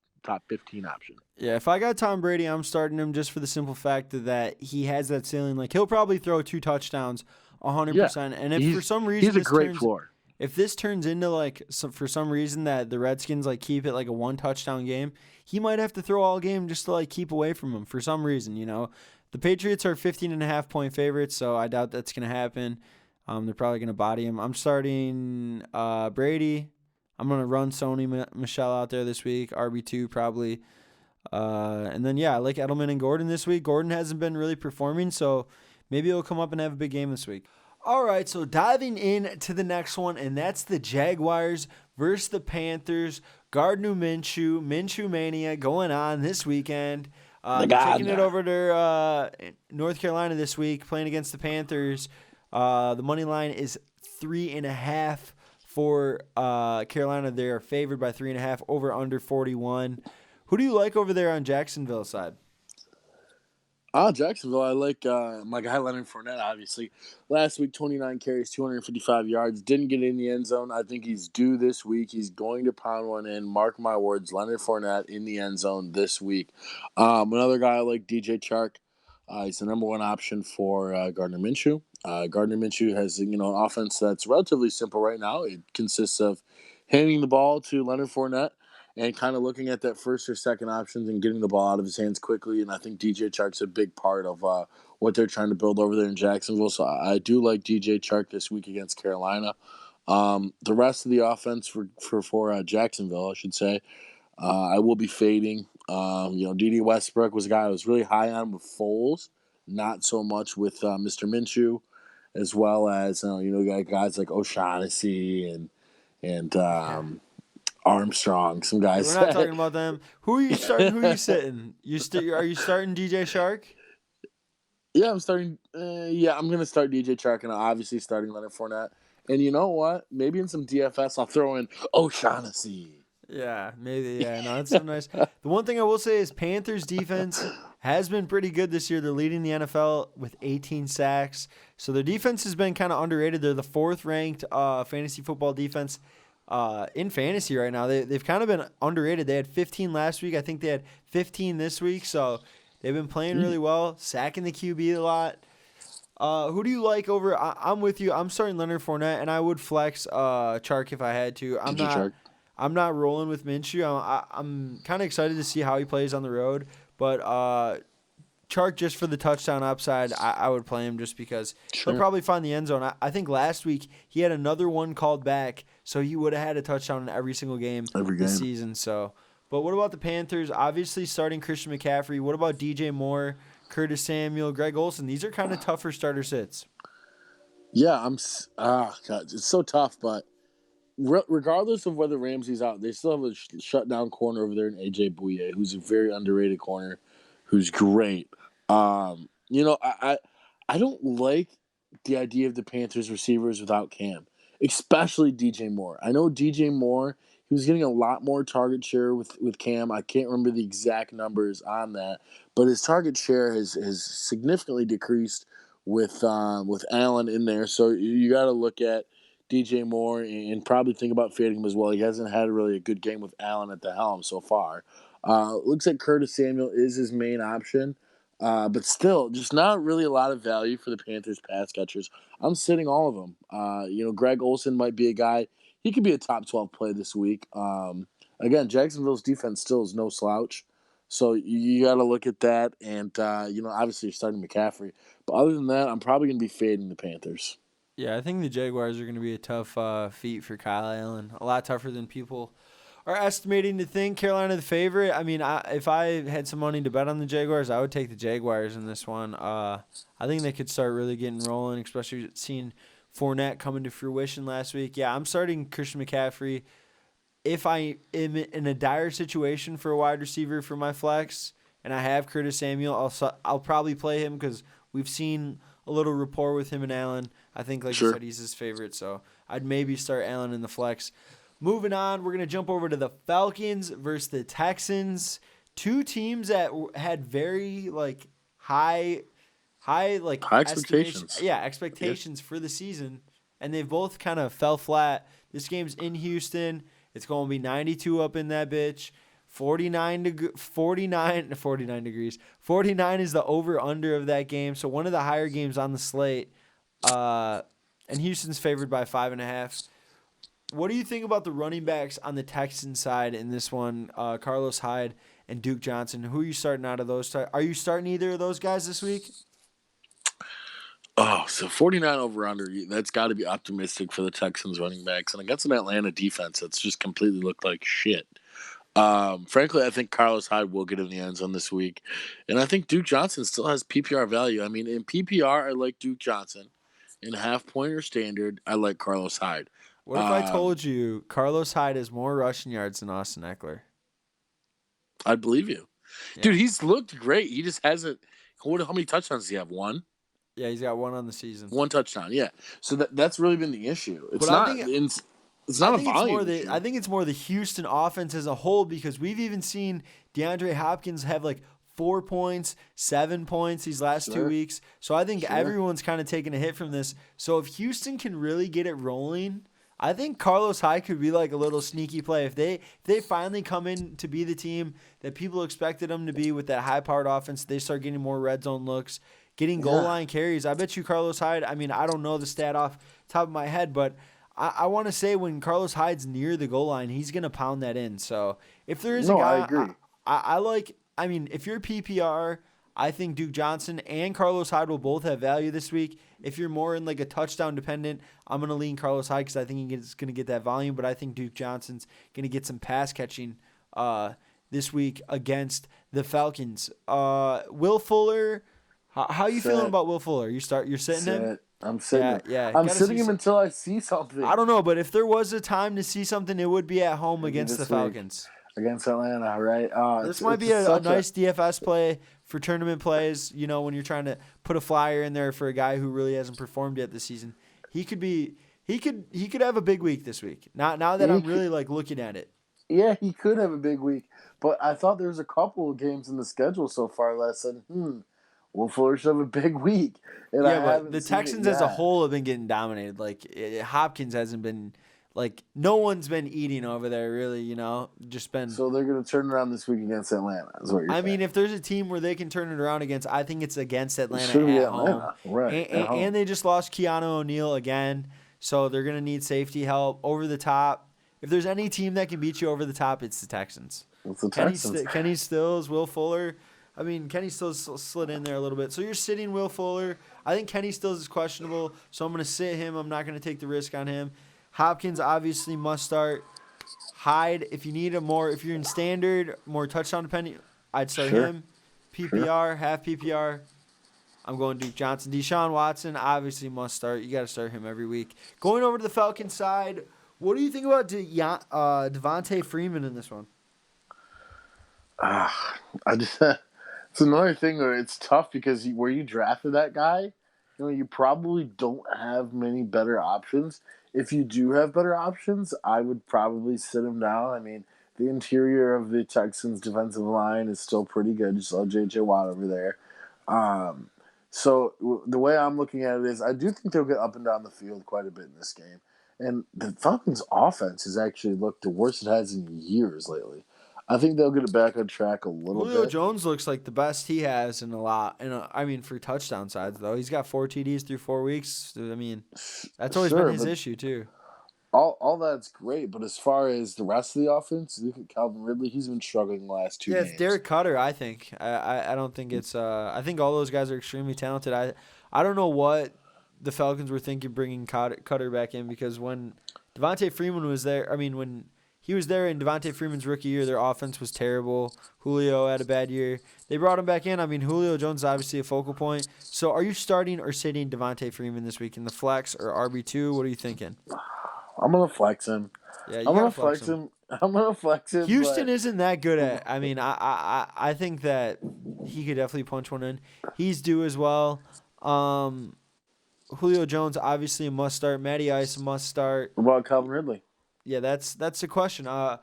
15 option.
Yeah, if I got Tom Brady, I'm starting him just for the simple fact that he has that ceiling. Like, he'll probably throw 2 touchdowns 100%. And if for some reason
he's a great floor.
If this turns into for some reason that the Redskins keep it like a 1 touchdown game, he might have to throw all game just to keep away from him for some reason, The Patriots are 15.5 point favorites, so I doubt that's going to happen. They're probably going to body him. I'm starting Brady. I'm going to run Sony Michel out there this week, RB2 probably. And then, I like Edelman and Gordon this week. Gordon hasn't been really performing, so maybe he'll come up and have a big game this week. All right, so diving in to the next one, and that's the Jaguars versus the Panthers. Gardner Minshew Mania going on this weekend. Taking it over to North Carolina this week, playing against the Panthers. The money line is 3.5 for Carolina. They are favored by 3.5, over under 41. Who do you like over there on Jacksonville side?
Jacksonville, I like my guy Leonard Fournette, obviously. Last week, 29 carries, 255 yards. Didn't get in the end zone. I think he's due this week. He's going to pound one in. Mark my words, Leonard Fournette in the end zone this week. Another guy I like, DJ Chark. He's the number 1 option for Gardner Minshew. Gardner Minshew has an offense that's relatively simple right now. It consists of handing the ball to Leonard Fournette and kind of looking at that first or second options and getting the ball out of his hands quickly. And I think DJ Chark's a big part of what they're trying to build over there in Jacksonville. So I do like DJ Chark this week against Carolina. The rest of the offense for Jacksonville, I should say, I will be fading. D.D. Westbrook was a guy I was really high on with Foles, not so much with Mr. Minshew, as well as you got guys like O'Shaughnessy and
Yeah.
Armstrong. Some
We're
guys.
not talking about them. Who are you starting? Who are you sitting? Are you starting DJ Shark?
Yeah, I'm starting. I'm going to start DJ Chark, and I'm obviously starting Leonard Fournette. And you know what? Maybe in some DFS, I'll throw in O'Shaughnessy.
Yeah, maybe. Yeah, no, that's so nice. The one thing I will say is Panthers defense has been pretty good this year. They're leading the NFL with 18 sacks. So their defense has been kind of underrated. They're the 4th ranked fantasy football defense in fantasy right now. They've kind of been underrated. They had 15 last week. I think they had 15 this week. So they've been playing really well, sacking the QB a lot. Who do you like over? I'm with you. I'm starting Leonard Fournette, and I would flex Chark if I had to. I'm not rolling with Minshew. I'm kind of excited to see how he plays on the road, but Chark just for the touchdown upside, I would play him just because he'll probably find the end zone. I think last week he had another one called back, so he would have had a touchdown in every single game this season. So, but what about the Panthers? Obviously starting Christian McCaffrey. What about DJ Moore, Curtis Samuel, Greg Olsen? These are kind of tougher starter sits.
Yeah, God, it's so tough, but regardless of whether Ramsey's out, they still have a shutdown corner over there in AJ Bouye, who's a very underrated corner, who's great. I don't like the idea of the Panthers receivers without Cam, especially DJ Moore. I know DJ Moore, he was getting a lot more target share with Cam. I can't remember the exact numbers on that, but his target share has significantly decreased with Allen in there. So you got to look at DJ Moore and probably think about fading him as well. He hasn't had really a good game with Allen at the helm so far. Looks like Curtis Samuel is his main option, but still, just not really a lot of value for the Panthers pass catchers. I'm sitting all of them. Greg Olsen might be a guy. He could be a top 12 play this week. Again, Jacksonville's defense still is no slouch. So you got to look at that. And, obviously you're starting McCaffrey. But other than that, I'm probably going to be fading the Panthers.
Yeah, I think the Jaguars are going to be a tough feat for Kyle Allen. A lot tougher than people are estimating to think. Carolina the favorite. I mean, if I had some money to bet on the Jaguars, I would take the Jaguars in this one. I think they could start really getting rolling, especially seeing Fournette coming to fruition last week. Yeah, I'm starting Christian McCaffrey. If I am in a dire situation for a wide receiver for my flex and I have Curtis Samuel, I'll probably play him because we've seen a little rapport with him and Allen. I think, like you said, he's his favorite, so I'd maybe start Allen in the flex. Moving on, we're going to jump over to the Falcons versus the Texans. Two teams that had very high
expectations.
Yeah, expectations for the season, and they both kind of fell flat. This game's in Houston. It's going to be 92 up in that bitch. 49 degrees. 49 is the over-under of that game, so one of the higher games on the slate. And Houston's favored by 5.5. What do you think about the running backs on the Texans side in this one? Carlos Hyde and Duke Johnson. Who are you starting out of those? Are you starting either of those guys this week?
Oh, so 49 over-under. That's got to be optimistic for the Texans running backs. And against an Atlanta defense that's just completely looked like shit. Frankly, I think Carlos Hyde will get in the end zone this week. And I think Duke Johnson still has PPR value. I mean, in PPR, I like Duke Johnson. In half-point or standard, I like Carlos Hyde.
What if I told you Carlos Hyde has more rushing yards than Austin Eckler?
I'd believe you. Yeah. Dude, he's looked great. He just hasn't – how many touchdowns does he have? One?
Yeah, he's got one on the season.
One touchdown, yeah. So that's really been the issue. It's not a volume issue.
I think it's more the Houston offense as a whole because we've even seen DeAndre Hopkins have 4 points, 7 points these last 2 weeks. So I think everyone's kind of taking a hit from this. So if Houston can really get it rolling, I think Carlos Hyde could be like a little sneaky play. If they finally come in to be the team that people expected them to be with that high-powered offense, they start getting more red zone looks, getting goal line carries. I bet you Carlos Hyde, I mean, I don't know the stat off the top of my head, but I want to say when Carlos Hyde's near the goal line, he's going to pound that in. So if there is a guy,
I agree.
I mean, if you're PPR, I think Duke Johnson and Carlos Hyde will both have value this week. If you're more in like a touchdown dependent, I'm going to lean Carlos Hyde because I think he's going to get that volume, but I think Duke Johnson's going to get some pass catching this week against the Falcons. Will Fuller, how are you feeling about Will Fuller? You're sitting him?
I'm sitting him.
Yeah.
I'm sitting him until I see something.
I don't know, but if there was a time to see something, it would be at home against the Falcons.
Against Atlanta, right?
This might be a nice DFS play for tournament plays, when you're trying to put a flyer in there for a guy who really hasn't performed yet this season. He could have a big week this week. Now that I'm really like looking at it.
Yeah, he could have a big week. But I thought there was a couple of games in the schedule so far that I said, Will Fuller should have a big week. And
but the Texans as a whole have been getting dominated. Like Hopkins hasn't been no one's been eating over there really, just been.
So they're going to turn around this week against Atlanta, is what you're saying.
I mean, if there's a team where they can turn it around against, I think it's against Atlanta at home.
Right.
And they just lost Keanu O'Neal again, so they're going to need safety help over the top. If there's any team that can beat you over the top, it's the Texans.
It's the Texans.
Kenny Stills, Will Fuller. I mean, Kenny Stills slid in there a little bit. So you're sitting Will Fuller. I think Kenny Stills is questionable, so I'm going to sit him. I'm not going to take the risk on him. Hopkins obviously must start. Hyde, if you need if you're in standard, more touchdown dependent, I'd start him. PPR, half PPR, I'm going Duke Johnson. Deshaun Watson obviously must start. You got to start him every week. Going over to the Falcons side, what do you think about Devontae Freeman in this one?
It's another thing where it's tough because where you drafted that guy, you probably don't have many better options. If you do have better options, I would probably sit him down. I mean, the interior of the Texans' defensive line is still pretty good. You saw J.J. Watt over there. So the way I'm looking at it is I do think they'll get up and down the field quite a bit in this game. And the Falcons' offense has actually looked the worst it has in years lately. I think they'll get it back on track a little bit.
Julio Jones looks like the best he has in a lot. For touchdown sides, though. He's got 4 TDs through 4 weeks. I mean, that's always been his issue, too.
All that's great, but as far as the rest of the offense, look at Calvin Ridley. He's been struggling the last 2 games.
Yeah, it's Derek Cutter, I think. I don't think it's I think all those guys are extremely talented. I don't know what the Falcons were thinking bringing Cutter back in because when Devontae Freeman was there, when he was there in Devontae Freeman's rookie year, their offense was terrible. Julio had a bad year. They brought him back in. Julio Jones is obviously a focal point. So are you starting or sitting Devontae Freeman this week in the flex or RB2? What are you thinking?
I'm going to flex him.
Yeah,
I'm going to flex him. I'm going to flex him.
Houston isn't that good at I think that he could definitely punch one in. He's due as well. Julio Jones, obviously a must start. Matty Ice, a must start.
What about Calvin Ridley?
Yeah, that's the question. I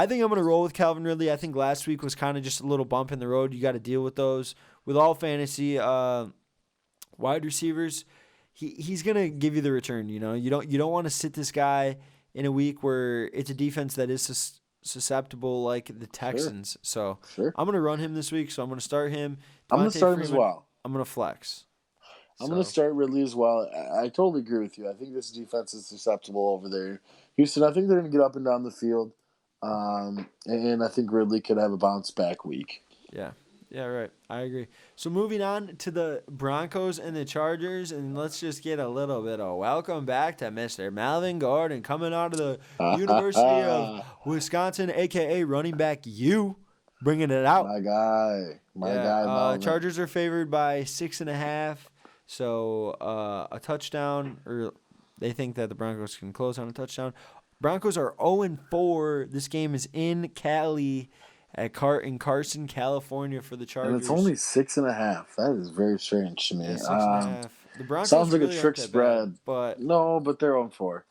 think I'm going to roll with Calvin Ridley. I think last week was kind of just a little bump in the road. You got to deal with those. With all fantasy wide receivers, he's going to give you the return. You don't want to sit this guy in a week where it's a defense that is susceptible like the Texans. So I'm going to run him this week. So I'm going to start him.
I'm going to start him as well.
I'm going to flex.
I'm going to start Ridley as well. I totally agree with you. I think this defense is susceptible over there. Houston, I think they're going to get up and down the field, and I think Ridley could have a bounce-back week.
Yeah, right. I agree. So moving on to the Broncos and the Chargers, and let's just get a little bit of welcome back to Mr. Melvin Gordon coming out of the University of Wisconsin, a.k.a. running back U, bringing it out.
My guy, Melvin.
Chargers are favored by 6.5, so a touchdown or – they think that the Broncos can close on a touchdown. Broncos are 0-4. This game is in Cali in Carson, California for the Chargers.
And it's only 6.5. That is very strange to me.
Yeah, 6.5. The Broncos
sounds like
really
a trick spread.
But
they're 0-4.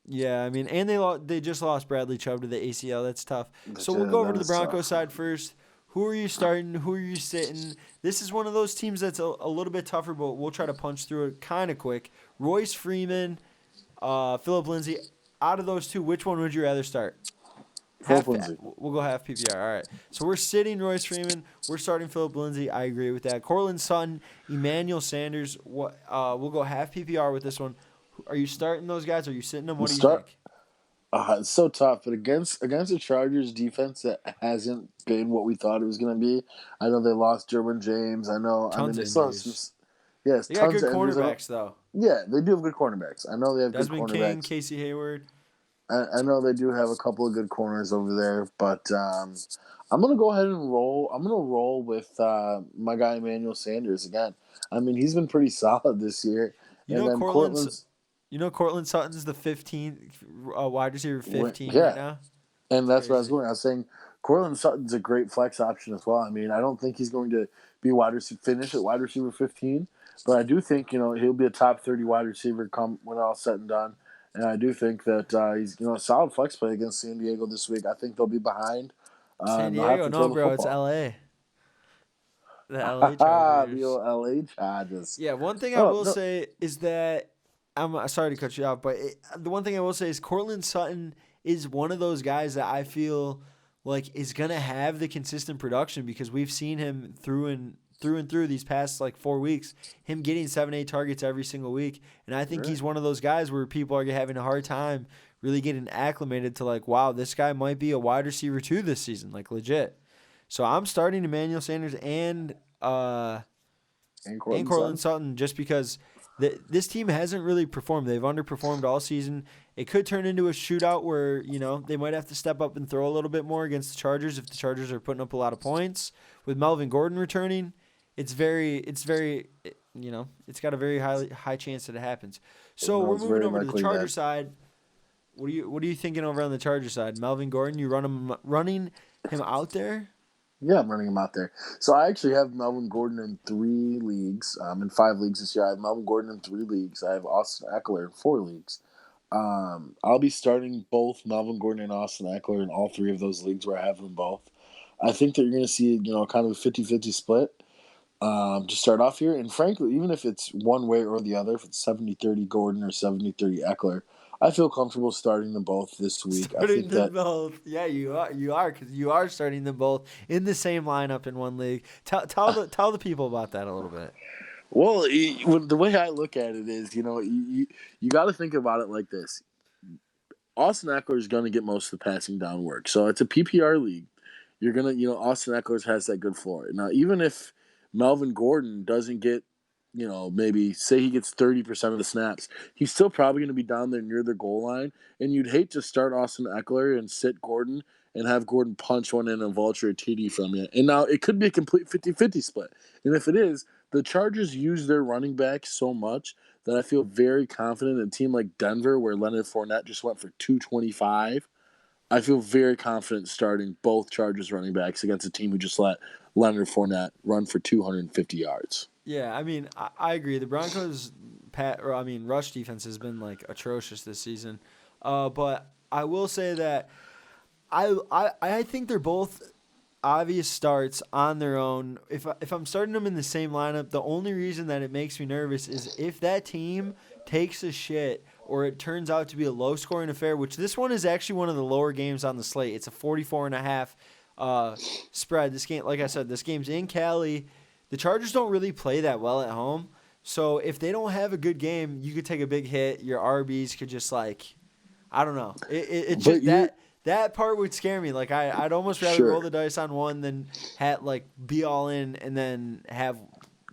Yeah, and they just lost Bradley Chubb to the ACL. That's tough. So we'll go over to the Broncos side first. Who are you starting? Who are you sitting? This is one of those teams that's a little bit tougher, but we'll try to punch through it kind of quick. Royce Freeman, Phillip Lindsay. Out of those two, which one would you rather start?
Phillip Lindsay.
We'll go half PPR. All right. So we're sitting Royce Freeman. We're starting Phillip Lindsay. I agree with that. Cortland Sutton, Emmanuel Sanders. We'll go half PPR with this one. Are you starting those guys? Or are you sitting them? What do you think?
It's so tough, but against the Chargers defense that hasn't been what we thought it was going to be. I know they lost Derwin James. I mean,
Tons
they
of
still have some.
injuries.
Yes,
They got
tons
good
of injuries.
cornerbacks though.
Yeah, they do have good cornerbacks. I know they have good
Desmond King,
cornerbacks.
Casey Hayward.
I know they do have a couple of good corners over there, but I'm gonna go ahead and roll. I'm gonna roll with my guy Emmanuel Sanders again. I mean, he's been pretty solid this year,
You
and
know
then
Cortland's.
Cortland's.
You know Cortland Sutton's the 15th wide receiver 15 right
Yeah,
now.
and that's what I was
Crazy.
going. I was saying Cortland Sutton's a great flex option as well. I mean, I don't think he's going to be finish at wide receiver 15, but I do think he'll be a top 30 wide receiver come when all said and done. And I do think that he's a solid flex play against San Diego this week. I think they'll be behind.
San
And they'll have
Diego,
to throw
no,
the
bro, it's
football.
L.A. The L.A.
The
Chargers.
old LA Chargers.
Yeah, one thing I
Oh,
will
no.
say is that I'm sorry to cut you off, but the one thing I will say is Cortland Sutton is one of those guys that I feel like is gonna have the consistent production because we've seen him through and through these past like 4 weeks, him getting 7-8 targets every single week, and I think
Sure.
he's one of those guys where people are having a hard time really getting acclimated to like, wow, this guy might be a wide receiver too this season, like legit. So I'm starting Emmanuel Sanders and
And
Cortland
Sutton.
Sutton just because this team hasn't really performed. They've underperformed all season. It could turn into a shootout where, they might have to step up and throw a little bit more against the Chargers if the Chargers are putting up a lot of points. With Melvin Gordon returning, it's got a very high chance that it happens. So
No,
we're
it's
moving
very
over to the
likely
Charger
that.
side. What are you thinking over on the Charger side? Melvin Gordon, you running him out there?
Yeah, I'm running him out there. So I actually have Melvin Gordon in 3 leagues. In 5 leagues this year. I have Melvin Gordon in 3 leagues. I have Austin Eckler in 4 leagues. I'll be starting both Melvin Gordon and Austin Eckler in all 3 of those leagues where I have them both. I think that you're going to see, kind of a 50-50 split to start off here. And frankly, even if it's one way or the other, if it's 70-30 Gordon or 70-30 Eckler, I feel comfortable starting them both this week. I
Starting
think
them
that
both. Yeah, you are because you are starting them both in the same lineup in one league. Tell the people about that a little bit.
well, the way I look at it is, you got to think about it like this. Austin Eckler is going to get most of the passing down work. So it's a PPR league. You're going to, Austin Eckler has that good floor. Now, even if Melvin Gordon doesn't get, maybe say he gets 30% of the snaps, he's still probably going to be down there near the goal line. And you'd hate to start Austin Eckler and sit Gordon and have Gordon punch one in and vulture a TD from you. And now it could be a complete 50-50 split. And if it is, the Chargers use their running back so much that I feel very confident in a team like Denver, where Leonard Fournette just went for 225. I feel very confident starting both Chargers running backs against a team who just let Leonard Fournette run for 250 yards.
Yeah, I mean, I agree. The Broncos' rush defense has been like atrocious this season. But I will say that I think they're both obvious starts on their own. If I'm starting them in the same lineup, the only reason that it makes me nervous is if that team takes a shit or it turns out to be a low-scoring affair, which this one is actually one of the lower games on the slate. It's a 44.5 spread. This game, like I said, this game's in Cali. The Chargers don't really play that well at home. So if they don't have a good game, you could take a big hit. Your RBs could just I don't know. It just that part would scare me. Like I'd almost rather
Sure.
roll the dice on one than be all in and then have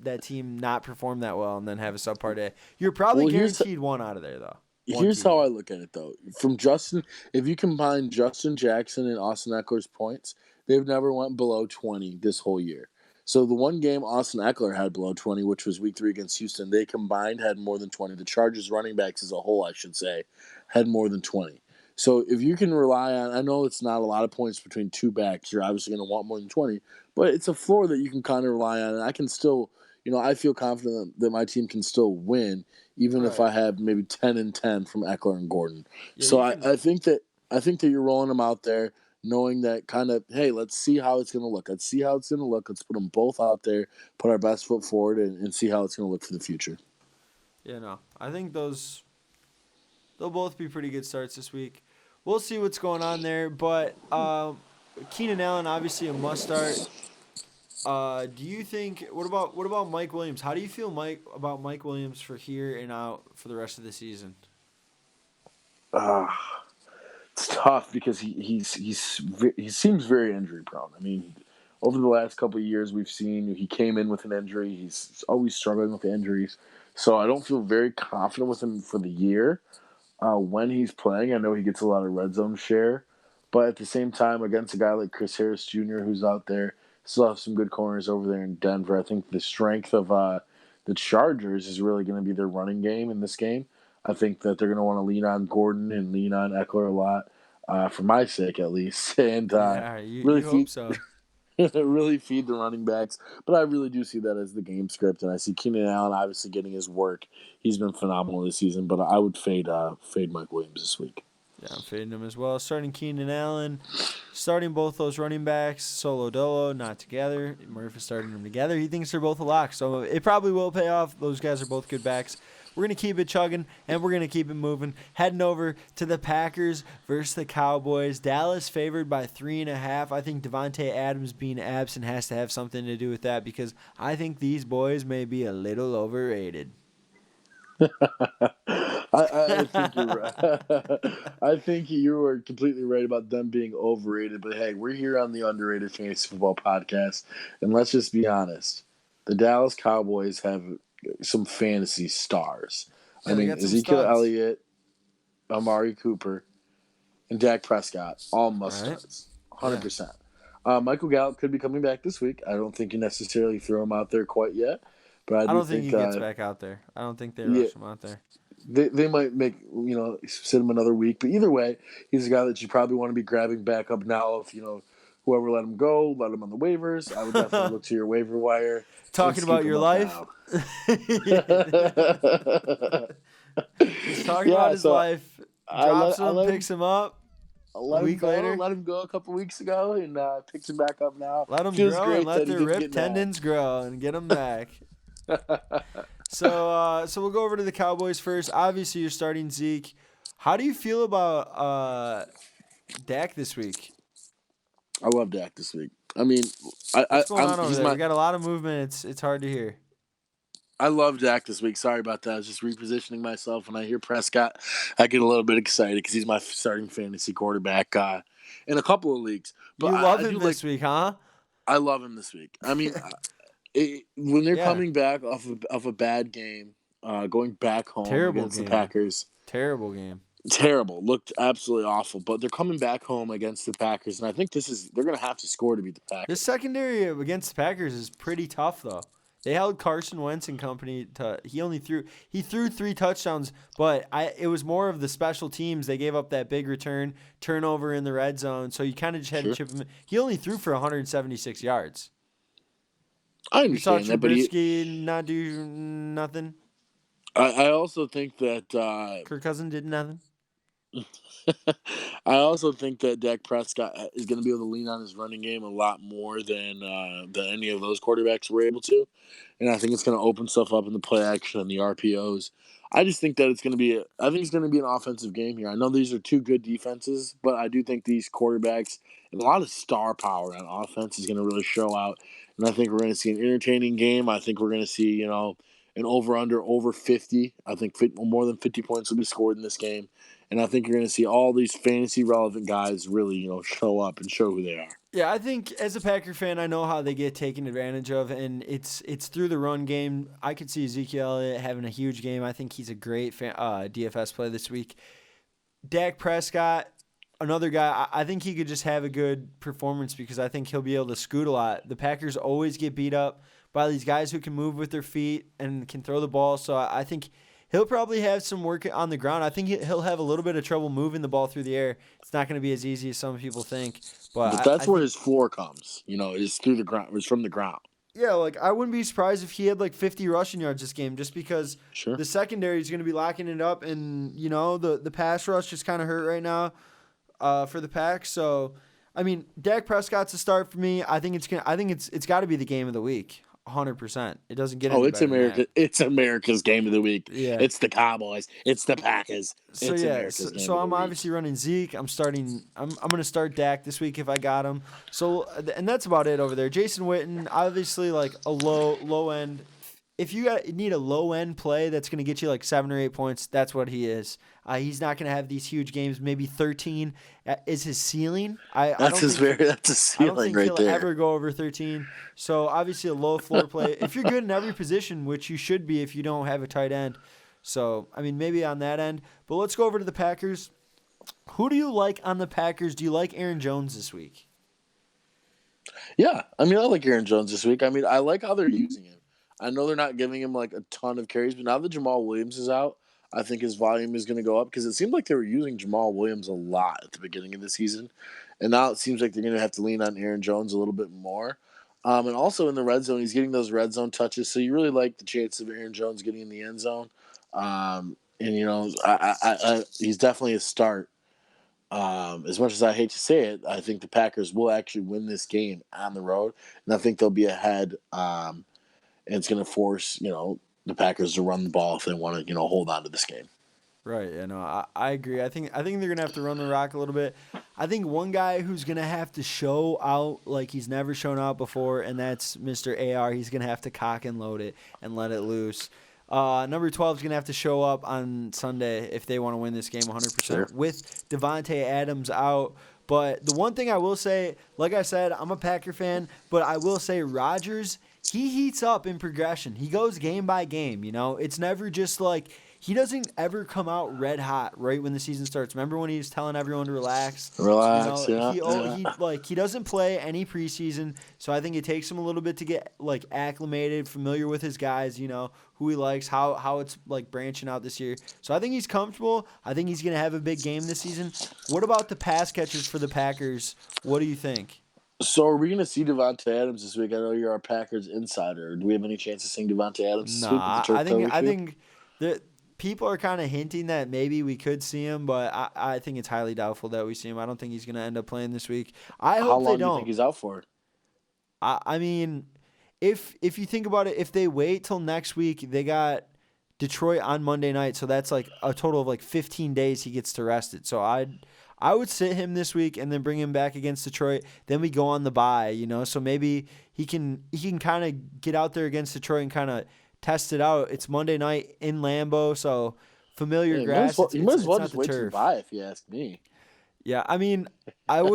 that team not perform that well and then have a subpar day. You're probably guaranteed one out of there though.
Here's how I look at it, though. From Justin, if you combine Justin Jackson and Austin Eckler's points, they've never went below 20 this whole year. So the one game Austin Eckler had below 20, which was week 3 against Houston, they combined had more than 20. The Chargers running backs as a whole, I should say, had more than 20. So if you can rely on, I know it's not a lot of points between 2 backs, you're obviously going to want more than 20, but it's a floor that you can kind of rely on. And I can still, I feel confident that my team can still win, even if I have maybe 10-10 from Eckler and Gordon.
Yeah,
So I think that you're rolling them out there, knowing that kind of, hey, let's see how it's going to look. Let's see how it's going to look. Let's put them both out there, put our best foot forward, and see how it's going to look for the future.
Yeah, no. I think they'll both be pretty good starts this week. We'll see what's going on there, but Keenan Allen obviously a must start. Do you think what about Mike Williams? How do you feel about Mike Williams for here and out for the rest of the season?
It's it's tough because he seems very injury prone. I mean, over the last couple of years, we've seen he came in with an injury. He's always struggling with injuries, so I don't feel very confident with him for the year. When he's playing, I know he gets a lot of red zone share, but at the same time, against a guy like Chris Harris Jr., who's out there, still have some good corners over there in Denver. I think the strength of the Chargers is really going to be their running game in this game. I think that they're going to want to lean on Gordon and lean on Eckler a lot, for my sake at least, and really
you hope so.
really feed the running backs. But I really do see that as the game script, and I see Keenan Allen obviously getting his work. He's been phenomenal this season, but I would fade Mike Williams this week.
Yeah, I'm fading him as well. Starting Keenan Allen, starting both those running backs, solo dolo, not together. Murph is starting them together. He thinks they're both a lock, so it probably will pay off. Those guys are both good backs. We're going to keep it chugging, and we're going to keep it moving. Heading over to the Packers versus the Cowboys. Dallas favored by 3.5. I think Devontae Adams being absent has to have something to do with that because I think these boys may be a little overrated.
I think you're right. I think you are completely right about them being overrated. But hey, we're here on the Underrated Fantasy Football Podcast, and let's just be honest: the Dallas Cowboys have some fantasy stars.
Yeah,
I mean, Ezekiel Elliott, Amari Cooper, and Dak Prescott, all must-starts, 100%. Michael Gallup could be coming back this week. I don't think you necessarily throw him out there quite yet, but I
don't think he gets back out there. I don't think they rush him out there.
They might sit him another week, but either way, he's a guy that you probably want to be grabbing back up now. If whoever let him go, let him on the waivers. I would definitely look to your waiver wire.
Talking about your life. He's talking about his life. Drops him, picks him up.
A week later, let him go a couple weeks ago, and picks him back up now.
Let him grow and let their ripped tendons grow and get him back. So we'll go over to the Cowboys first. Obviously, you're starting Zeke. How do you feel about Dak this week?
I love Dak this week. I mean,
what's going on over there? We got a lot of movement. It's hard to hear.
I love Dak this week. Sorry about that. I was just repositioning myself. When I hear Prescott, I get a little bit excited because he's my starting fantasy quarterback in a couple of leagues. But
you love him this week, huh?
I love him this week. I mean, when they're coming back off of a bad game, going back home against the Packers.
Terrible game.
Terrible. Looked absolutely awful. But they're coming back home against the Packers, and I think they're going to have to score to beat the Packers.
This secondary against the Packers is pretty tough, though. They held Carson Wentz and company to he threw 3 touchdowns, but it was more of the special teams. They gave up that big return, turnover in the red zone, so you kind of just had to chip him. He only threw for 176 yards.
I understand that, but
Trubisky not do nothing.
I also think that
Kirk Cousins did nothing.
I also think that Dak Prescott is going to be able to lean on his running game a lot more than any of those quarterbacks were able to, and I think it's going to open stuff up in the play action and the RPOs. I just think that it's going to be an offensive game here. I know these are 2 good defenses, but I do think these quarterbacks and a lot of star power on offense is going to really show out, and I think we're going to see an entertaining game. I think we're going to see an over 50. I think more than 50 points will be scored in this game. And I think you're going to see all these fantasy relevant guys really, show up and show who they are.
Yeah, I think as a Packer fan, I know how they get taken advantage of, and it's through the run game. I could see Ezekiel Elliott having a huge game. I think he's a great DFS play this week. Dak Prescott, another guy, I think he could just have a good performance because I think he'll be able to scoot a lot. The Packers always get beat up by these guys who can move with their feet and can throw the ball, so I think he'll probably have some work on the ground. I think he'll have a little bit of trouble moving the ball through the air. It's not going to be as easy as some people think. But
that's where his floor comes, is through the ground. It's from the ground.
Yeah, I wouldn't be surprised if he had 50 rushing yards this game just because the secondary is going to be locking it up. And, the pass rush just kind of hurt right now for the Pack. So, I mean, Dak Prescott's a start for me. I think it's got to be the game of the week. 100%. It doesn't get.
It's America. It's America's game of the week. Yeah. It's the Cowboys. It's the Packers.
So I'm obviously running Zeke. I'm going to start Dak this week if I got him. So and that's about it over there. Jason Witten, obviously a low end if you need a low end play that's going to get you like 7 or 8 points, that's what he is. He's not going to have these huge games. Maybe 13 is his ceiling. I
That's
don't think
that's a
I don't
ceiling
think
right
he'll
there.
ever go over 13. So obviously a low floor play. If you're good in every position, which you should be if you don't have a tight end. So I mean maybe on that end. But let's go over to the Packers. Who do you like on the Packers? Do you like Aaron Jones this week?
Yeah, I mean, I like Aaron Jones this week. I mean, I like how they're using him. I know they're not giving him like a ton of carries, but now that Jamal Williams is out, I think his volume is going to go up because it seemed like they were using Jamal Williams a lot at the beginning of the season, and now it seems like they're going to have to lean on Aaron Jones a little bit more. And also in the red zone, he's getting those red zone touches, so you really like the chance of Aaron Jones getting in the end zone. And you know, he's definitely a start. As much as I hate to say it, I think the Packers will actually win this game on the road, and I think they'll be ahead. And it's going to force the Packers to run the ball if they want to hold on to this game.
Right. Yeah. No, I agree. I think they're gonna have to run the rock a little bit. I think one guy who's gonna have to show out like he's never shown out before, and that's Mr. AR. He's gonna have to cock and load it and let it loose. Number 12 is going to have to show up on Sunday if they want to win this game 100%
Sure.
with Devontae Adams out. But the one thing I will say, like I said, I'm a Packer fan, but I will say Rodgers, he heats up in progression. He goes game by game, It's never just like he doesn't ever come out red hot right when the season starts. Remember when he was telling everyone to relax?
Relax,
He doesn't play any preseason, so I think it takes him a little bit to get like acclimated, familiar with his guys, who he likes, how it's like branching out this year. So I think he's comfortable. I think he's going to have a big game this season. What about the pass catchers for the Packers? What do you think?
So are we going to see Devontae Adams this week? I know you're our Packers insider. Do we have any chance of seeing Devontae Adams this week?
Nah, I think that people are kind of hinting that maybe we could see him, but I think it's highly doubtful that we see him. I don't think he's going to end up playing this week. I hope
How
they
long do
don't.
you think he's out for?
I mean, if you think about it, if they wait till next week, they got Detroit on Monday night, so that's like a total of like 15 days he gets to rest it. So I would sit him this week and then bring him back against Detroit. Then we go on the bye, So maybe he can kind of get out there against Detroit and kind of test it out. It's Monday night in Lambeau, so familiar grass.
You might as well just
the
wait till
turf.
bye, if you ask me.
Yeah, I mean, I'm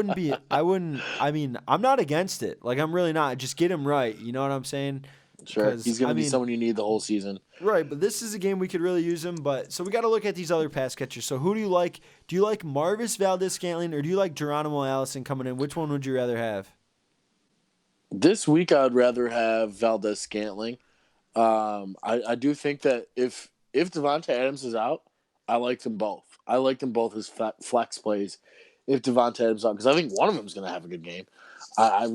not against it. Like, I'm really not. Just get him right. You know what I'm saying?
Sure. He's going to be someone you need the whole season.
Right, but this is a game we could really use him. But so we got to look at these other pass catchers. So who do you like? Do you like Marvis Valdez-Scantling or do you like Geronimo Allison coming in? Which one would you rather have?
This week, I'd rather have Valdez-Scantling. I do think that if Devontae Adams is out, I like them both. I like them both as flex plays if Devontae Adams is out because I think one of them is going to have a good game. I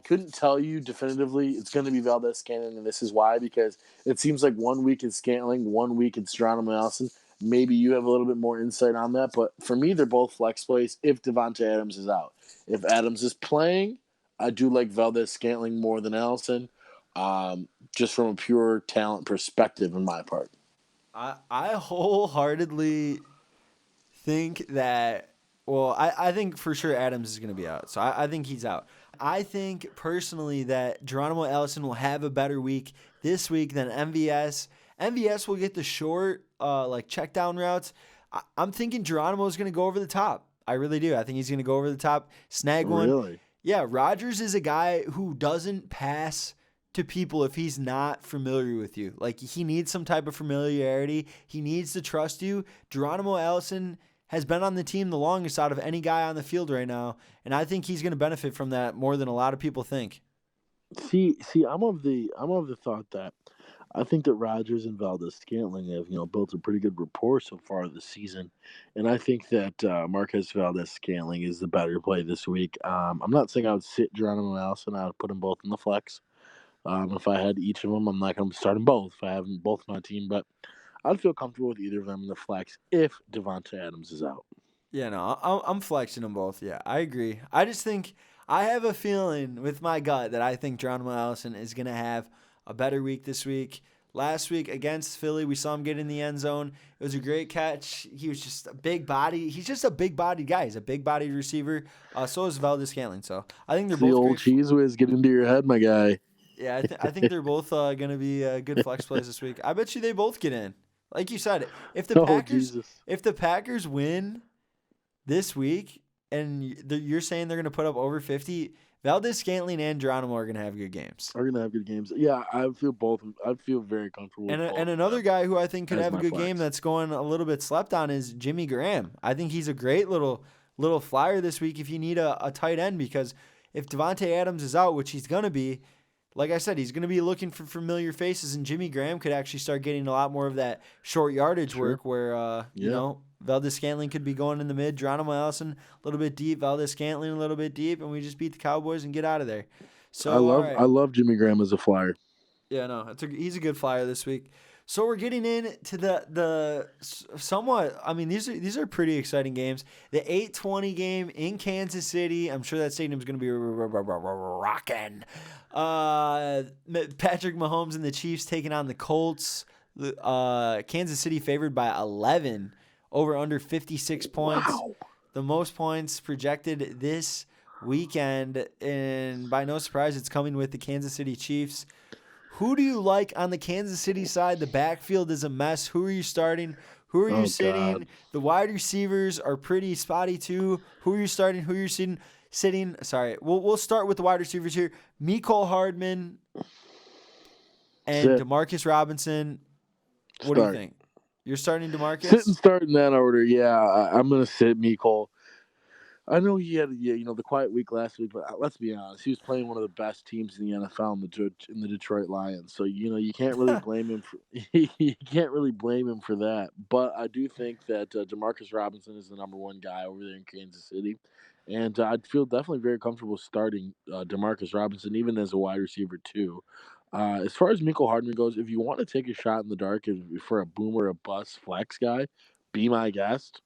couldn't tell you definitively it's going to be Valdez-Scantling, and this is why, because it seems like 1 week it's Scantling, 1 week it's Geronimo Allison. Maybe you have a little bit more insight on that, but for me, they're both flex plays if Devontae Adams is out. If Adams is playing, I do like Valdez-Scantling more than Allison, just from a pure talent perspective on my part.
I wholeheartedly think that, I think for sure Adams is going to be out. So I think he's out. I think personally that Geronimo Allison will have a better week this week than MVS. MVS will get the short, check down routes. I'm thinking Geronimo is going to go over the top. I really do. I think he's going to go over the top, snag one.
Really?
Yeah, Rodgers is a guy who doesn't pass to people if he's not familiar with you. Like, he needs some type of familiarity. He needs to trust you. Geronimo Allison has been on the team the longest out of any guy on the field right now, and I think he's going to benefit from that more than a lot of people think.
See, I'm of the thought that I think that Rodgers and Valdez-Scantling have built a pretty good rapport so far this season, and I think that Marquez Valdez-Scantling is the better play this week. I'm not saying I would sit Geronimo Allison. I would put them both in the flex. If I had each of them, I'm not going to start them both if I have them both on my team, but I'd feel comfortable with either of them in the flex if Devontae Adams is out.
Yeah, no, I'm flexing them both. Yeah, I agree. I just think I have a feeling with my gut that I think Geronimo Allison is going to have a better week this week. Last week against Philly, we saw him get in the end zone. It was a great catch. He was just a big body. He's just a big body guy. He's a big body receiver. So is Valdez-Scantling. So I think they're both
the old
great.
cheese whiz get into your head, my guy.
Yeah, I think they're both gonna be good flex plays this week. I bet you they both get in. Like you said,
Oh Jesus!
if the Packers win this week, and you're saying they're gonna put up over 50, Valdez Scantling and Geronimo are gonna have good games.
Are gonna have good games. Yeah, I feel very comfortable.
And
with both
and
of
another
them
guy who I think could
as
have a
my
good
flex.
game that's going a little bit slept on is Jimmy Graham. I think he's a great little flyer this week if you need a tight end, because if Devontae Adams is out, which he's gonna be, like I said, he's going to be looking for familiar faces, and Jimmy Graham could actually start getting a lot more of that short yardage work where, you know, Valdez Scantling could be going in the mid, Geronimo Allison a little bit deep, Valdez Scantling a little bit deep, and we just beat the Cowboys and get out of there. So
I love Jimmy Graham as a flyer.
Yeah, no, he's a good flyer this week. So we're getting into the somewhat. I mean, these are pretty exciting games. The 8:20 game in Kansas City. I'm sure that stadium's going to be rocking. Patrick Mahomes and the Chiefs taking on the Colts. Kansas City favored by 11, over under 56 points.
Wow.
The most points projected this weekend, and by no surprise, it's coming with the Kansas City Chiefs. Who do you like on the Kansas City side? The backfield is a mess. Who are you starting? Who are you sitting?
God.
The wide receivers are pretty spotty too. Who are you starting? Who are you sitting? Sorry, we'll start with the wide receivers here. Mecole Hardman and Demarcus Robinson. What do you think? You're starting Demarcus?
Sit and start in that order. Yeah, I'm gonna sit Mecole. I know he had the quiet week last week, but let's be honest, he was playing one of the best teams in the NFL in the Detroit Lions. So you can't really blame him for that. But I do think that Demarcus Robinson is the number one guy over there in Kansas City, and I'd feel definitely very comfortable starting Demarcus Robinson even as a wide receiver too. As far as Mecole Hardman goes, if you want to take a shot in the dark for a boomer or bust flex guy, be my guest.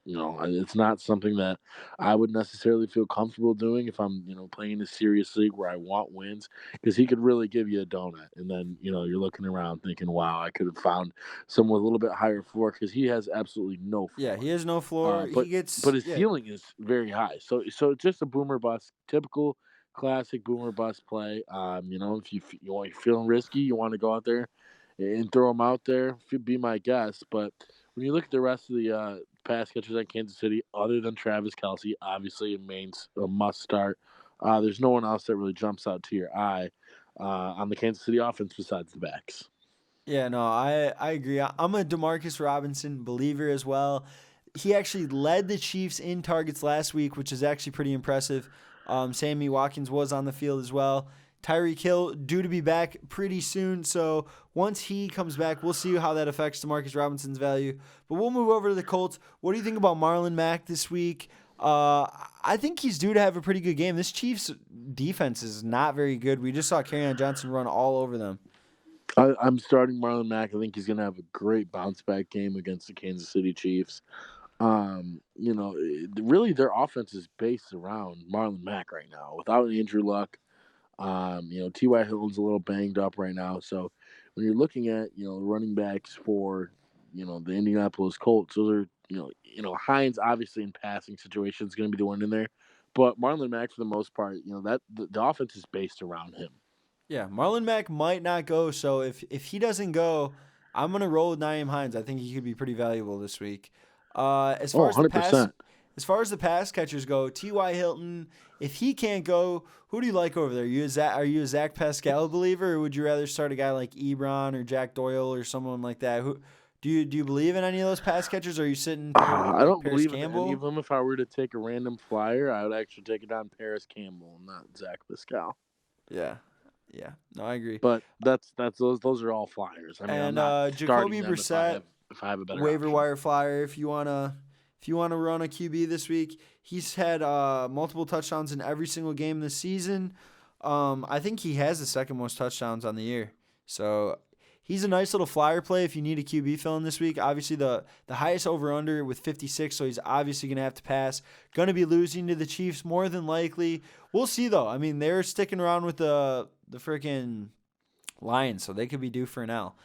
It's not something that I would necessarily feel comfortable doing if I'm, playing a serious league where I want wins, because he could really give you a donut. And then, you're looking around thinking, wow, I could have found someone with a little bit higher floor, because he has absolutely no floor.
Yeah, he has no floor.
But his ceiling is very high. So it's just a boomer bust, typical classic boomer bust play. If you're feeling risky, you want to go out there and throw him out there, be my guest. But when you look at the rest of the pass catchers at Kansas City, other than Travis Kelce, obviously a must start. There's no one else that really jumps out to your eye on the Kansas City offense besides the backs.
Yeah, no, I agree. I'm a Demarcus Robinson believer as well. He actually led the Chiefs in targets last week, which is actually pretty impressive. Sammy Watkins was on the field as well. Tyreek Hill due to be back pretty soon, so once he comes back, we'll see how that affects Demarcus Robinson's value. But we'll move over to the Colts. What do you think about Marlon Mack this week? I think he's due to have a pretty good game. This Chiefs defense is not very good. We just saw Kerryon Johnson run all over them.
I'm starting Marlon Mack. I think he's going to have a great bounce-back game against the Kansas City Chiefs. Really their offense is based around Marlon Mack right now. Without Andrew Luck, T.Y. Hilton's a little banged up right now. So when you're looking at, running backs for, the Indianapolis Colts, those are, Hines obviously in passing situations is going to be the one in there. But Marlon Mack, for the most part, that the offense is based around him.
Yeah, Marlon Mack might not go. So if he doesn't go, I'm going to roll with Nyheim Hines. I think he could be pretty valuable this week. As far as
100%.
As far as the pass catchers go, T.Y. Hilton, if he can't go, who do you like over there? Are you a Zach Pascal believer, or would you rather start a guy like Ebron or Jack Doyle or someone like that? Who do you believe in any of those pass catchers, or are you sitting?
I don't
Paris
believe
Campbell?
in any of them. If I were to take a random flyer, I would actually take it on Paris Campbell, not Zach Pascal.
Yeah. No, I agree.
But those are all flyers. I mean,
and
I'm not
Jacoby
them
Brissett,
if I have a better
waiver
option.
wire flyer. If you wanna run a QB this week, he's had multiple touchdowns in every single game this season. I think he has the second most touchdowns on the year. So he's a nice little flyer play if you need a QB fill in this week. Obviously, the highest over-under with 56, so he's obviously going to have to pass. Going to be losing to the Chiefs more than likely. We'll see, though. I mean, they're sticking around with the freaking Lions, so they could be due for an L.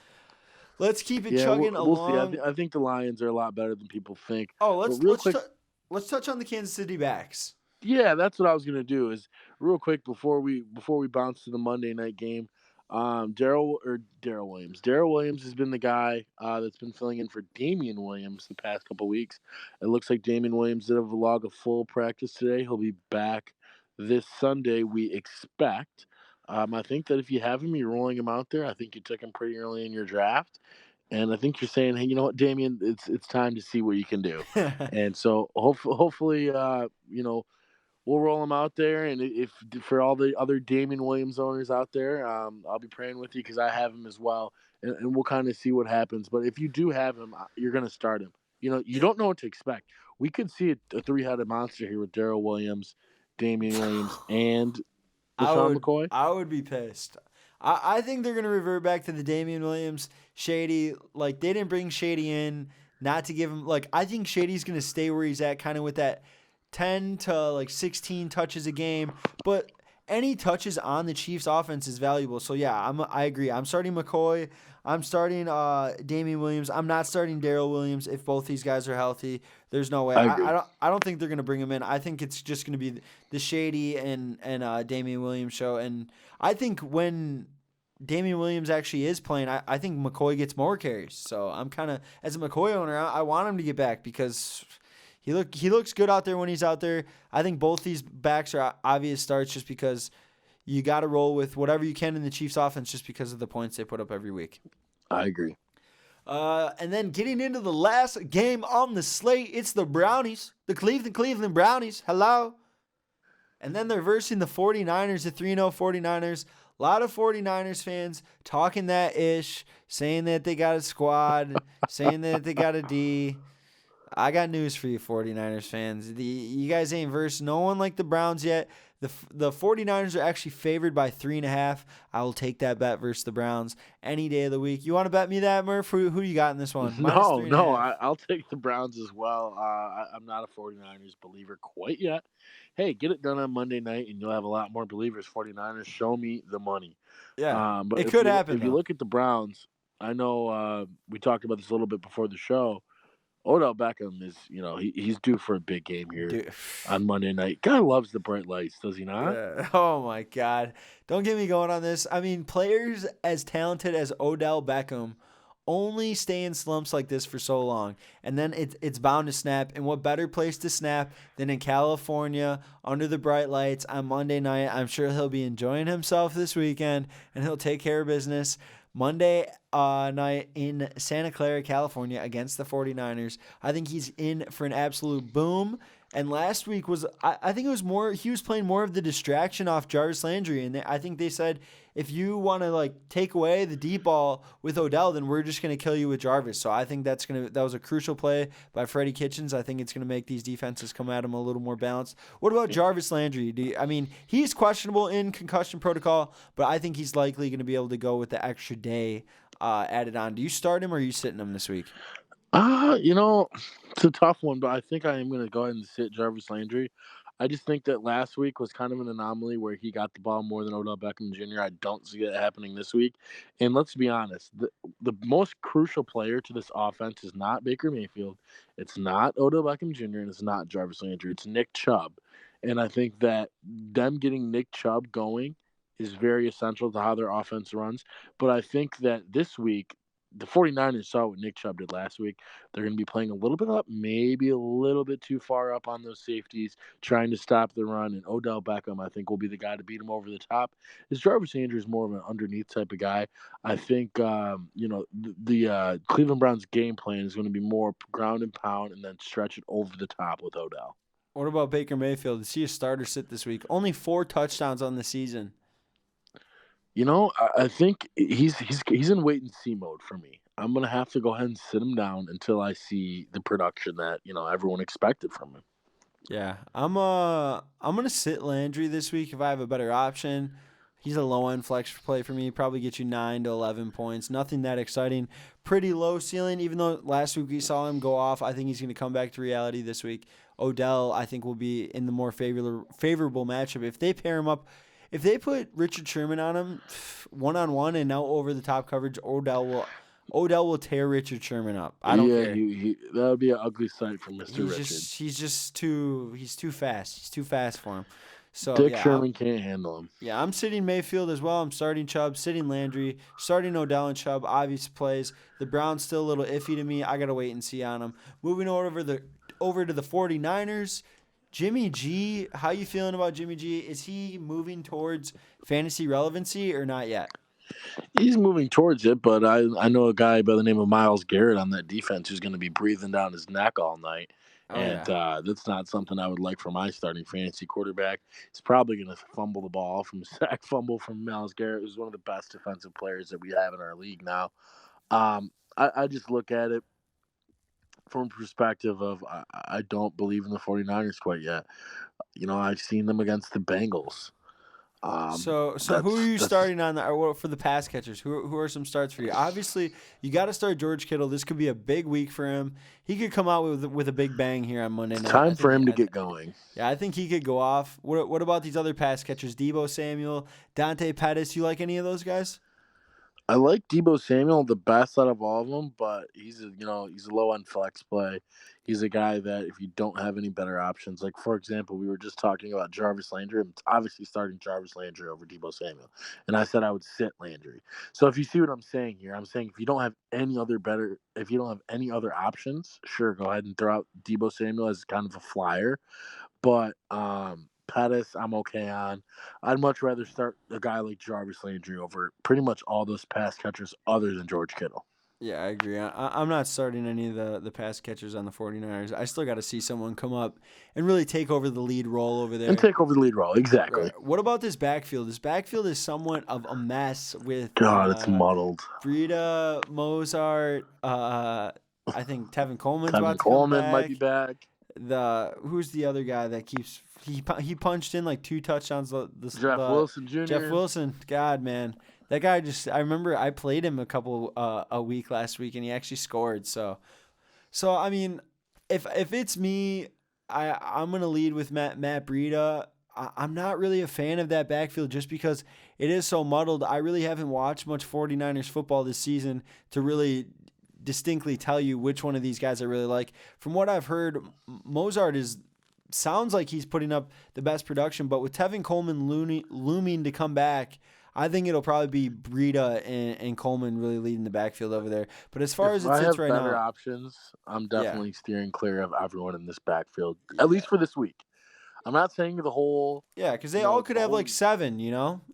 Let's keep it chugging along.
We'll see. I think the Lions are a lot better than people think.
Oh, let's touch on the Kansas City backs.
Yeah, that's what I was gonna do. Is real quick before we bounce to the Monday night game. Daryl Williams. Daryl Williams has been the guy that's been filling in for Damian Williams the past couple weeks. It looks like Damian Williams did have a log of full practice today. He'll be back this Sunday, we expect. I think that if you have him, you're rolling him out there. I think you took him pretty early in your draft. And I think you're saying, hey, you know what, Damian, it's time to see what you can do. And so hopefully, we'll roll him out there. And if for all the other Damian Williams owners out there, I'll be praying with you because I have him as well, and we'll kind of see what happens. But if you do have him, you're going to start him. You don't know what to expect. We could see a three-headed monster here with Daryl Williams, Damian Williams, and LaShawn McCoy.
I would be pissed. I think they're going to revert back to the Damian Williams, Shady. Like, they didn't bring Shady in not to give him, like, I think Shady's going to stay where he's at, kind of with that 10 to, like, 16 touches a game. But any touches on the Chiefs offense is valuable. So, yeah, I agree. I'm starting McCoy. I'm starting Damian Williams. I'm not starting Daryl Williams if both these guys are healthy. There's no way. I don't think they're going to bring him in. I think it's just going to be the Shady and Damian Williams show. And I think when Damian Williams actually is playing, I think McCoy gets more carries. So I'm kind of, as a McCoy owner, I want him to get back because he looks good out there when he's out there. I think both these backs are obvious starts just because you got to roll with whatever you can in the Chiefs offense just because of the points they put up every week.
I agree.
And then getting into the last game on the slate, it's the Brownies, the Cleveland Brownies. Hello. And then they're versing the 49ers, the 3-0 49ers. A lot of 49ers fans talking that ish, saying that they got a squad, saying that they got a D. I got news for you, 49ers fans. You guys ain't versed no one like the Browns yet. The 49ers are actually favored by 3.5. I will take that bet versus the Browns any day of the week. You want to bet me that, Murph? Who you got in this one?
No, I'll take the Browns as well. I'm not a 49ers believer quite yet. Hey, get it done on Monday night, and you'll have a lot more believers. 49ers, show me the money.
Yeah,
but
it could happen.
If you look at the Browns, I know we talked about this a little bit before the show. Odell Beckham is, he's due for a big game here on Monday night. Guy loves the bright lights, does he not?
Yeah. Oh, my God. Don't get me going on this. I mean, players as talented as Odell Beckham only stay in slumps like this for so long. And then it's bound to snap. And what better place to snap than in California under the bright lights on Monday night? I'm sure he'll be enjoying himself this weekend, and he'll take care of business Monday night in Santa Clara, California against the 49ers. I think he's in for an absolute boom. And last week I think it was more, he was playing more of the distraction off Jarvis Landry. And I think they said, if you want to take away the deep ball with Odell, then we're just going to kill you with Jarvis. So I think that was a crucial play by Freddie Kitchens. I think it's going to make these defenses come at him a little more balanced. What about Jarvis Landry? He's questionable in concussion protocol, but I think he's likely going to be able to go with the extra day added on. Do you start him or are you sitting him this week?
It's a tough one, but I think I am going to go ahead and sit Jarvis Landry. I just think that last week was kind of an anomaly where he got the ball more than Odell Beckham Jr. I don't see that happening this week. And let's be honest, the most crucial player to this offense is not Baker Mayfield. It's not Odell Beckham Jr. and it's not Jarvis Landry. It's Nick Chubb. And I think that them getting Nick Chubb going is very essential to how their offense runs. But I think that this week, the 49ers saw what Nick Chubb did last week. They're going to be playing a little bit up, maybe a little bit too far up on those safeties, trying to stop the run. And Odell Beckham, I think, will be the guy to beat him over the top. As Jarvis Landry is more of an underneath type of guy, I think, the Cleveland Browns game plan is going to be more ground and pound and then stretch it over the top with Odell.
What about Baker Mayfield? Is he a starter sit this week? Only 4 touchdowns on the season.
I think he's in wait and see mode for me. I'm gonna have to go ahead and sit him down until I see the production that everyone expected from him.
Yeah, I'm gonna sit Landry this week if I have a better option. He's a low end flex play for me. Probably get you 9 to 11 points. Nothing that exciting. Pretty low ceiling. Even though last week we saw him go off, I think he's gonna come back to reality this week. Odell, I think, will be in the more favorable matchup if they pair him up. If they put Richard Sherman on him, one-on-one and now over-the-top coverage, Odell will Odell will tear Richard Sherman up. I don't care.
That would be an ugly sight for Mr. Richard.
He's too fast. He's too fast for him. So
Dick Sherman can't handle him.
Yeah, I'm sitting Mayfield as well. I'm starting Chubb, sitting Landry, starting Odell and Chubb. Obvious plays. The Browns still a little iffy to me. I gotta wait and see on them. Moving over to the 49ers. Jimmy G, how you feeling about Jimmy G? Is he moving towards fantasy relevancy or not yet?
He's moving towards it, but I know a guy by the name of Myles Garrett on that defense who's going to be breathing down his neck all night. That's not something I would like for my starting fantasy quarterback. He's probably going to fumble the ball from sack fumble from Myles Garrett, who's one of the best defensive players that we have in our league now. I just look at it from a perspective of I don't believe in the 49ers quite yet. I've seen them against the Bengals.
So who are you starting on for the pass catchers? Who are some starts for you? Obviously, you got to start George Kittle. This could be a big week for him. He could come out with a big bang here on Monday night.
Time for him to get going.
Yeah, I think he could go off. What about these other pass catchers? Deebo Samuel, Dante Pettis. You like any of those guys?
I like Deebo Samuel the best out of all of them, but he's a low on flex play. He's a guy that if you don't have any better options, like for example, we were just talking about Jarvis Landry. I'm obviously starting Jarvis Landry over Deebo Samuel, and I said I would sit Landry. So if you see what I'm saying here, I'm saying if you don't have any other options, sure, go ahead and throw out Deebo Samuel as kind of a flyer, but Pettis, I'm okay on. I'd much rather start a guy like Jarvis Landry over pretty much all those pass catchers other than George Kittle.
Yeah, I agree. I'm not starting any of the pass catchers on the 49ers. I still got to see someone come up and really take over the lead role over there.
And take over the lead role, exactly.
Right. What about this backfield? This backfield is somewhat of a mess with
it's muddled.
Breida, Mozart, I think Tevin Coleman's about to
come
back.
Might be back.
Who's the other guy that keeps he punched in like 2 touchdowns?
Jeff Wilson Jr.
Jeff Wilson, God, man. That guy I remember I played him a week last week and he actually scored. So I mean, if it's me, I'm gonna lead with Matt Breida. I'm not really a fan of that backfield just because it is so muddled. I really haven't watched much 49ers football this season to really distinctly tell you which one of these guys I really like. From what I've heard, Mozart sounds like he's putting up the best production, but with Tevin Coleman looming to come back, I think it'll probably be Breida and Coleman really leading the backfield over there. But as far as it sits right now,
better options, I'm definitely steering clear of everyone in this backfield, at least for this week. I'm not saying the whole.
Yeah, because they all could have like 7,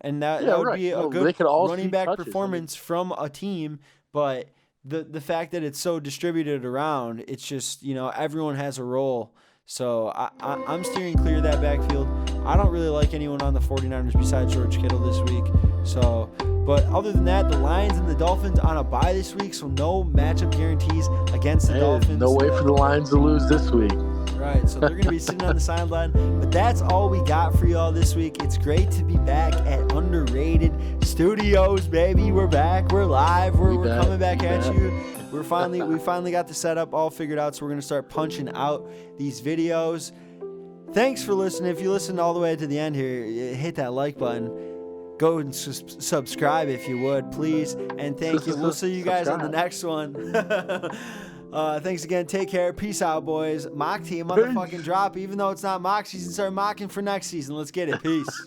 and that would be a good running back performance from a team. But the fact that it's so distributed around, it's just everyone has a role. So I'm steering clear of that backfield. I don't really like anyone on the 49ers besides George Kittle this week. So, but other than that, the Lions and the Dolphins on a bye this week, so no matchup guarantees against the Dolphins.
No way for the Lions to lose this week.
Right, so they're going to be sitting on the sideline. But that's all we got for y'all this week. It's great to be back at Underrated Studios, baby. We're back. We're live. We're coming back at you. We finally got the setup all figured out, so we're going to start punching out these videos. Thanks for listening. If you listened all the way to the end here, hit that like button. Go and subscribe if you would, please. And thank you. We'll see you guys on the next one. Thanks again. Take care. Peace out, boys. Mock team motherfucking drop. Even though it's not mock season, start mocking for next season. Let's get it. Peace.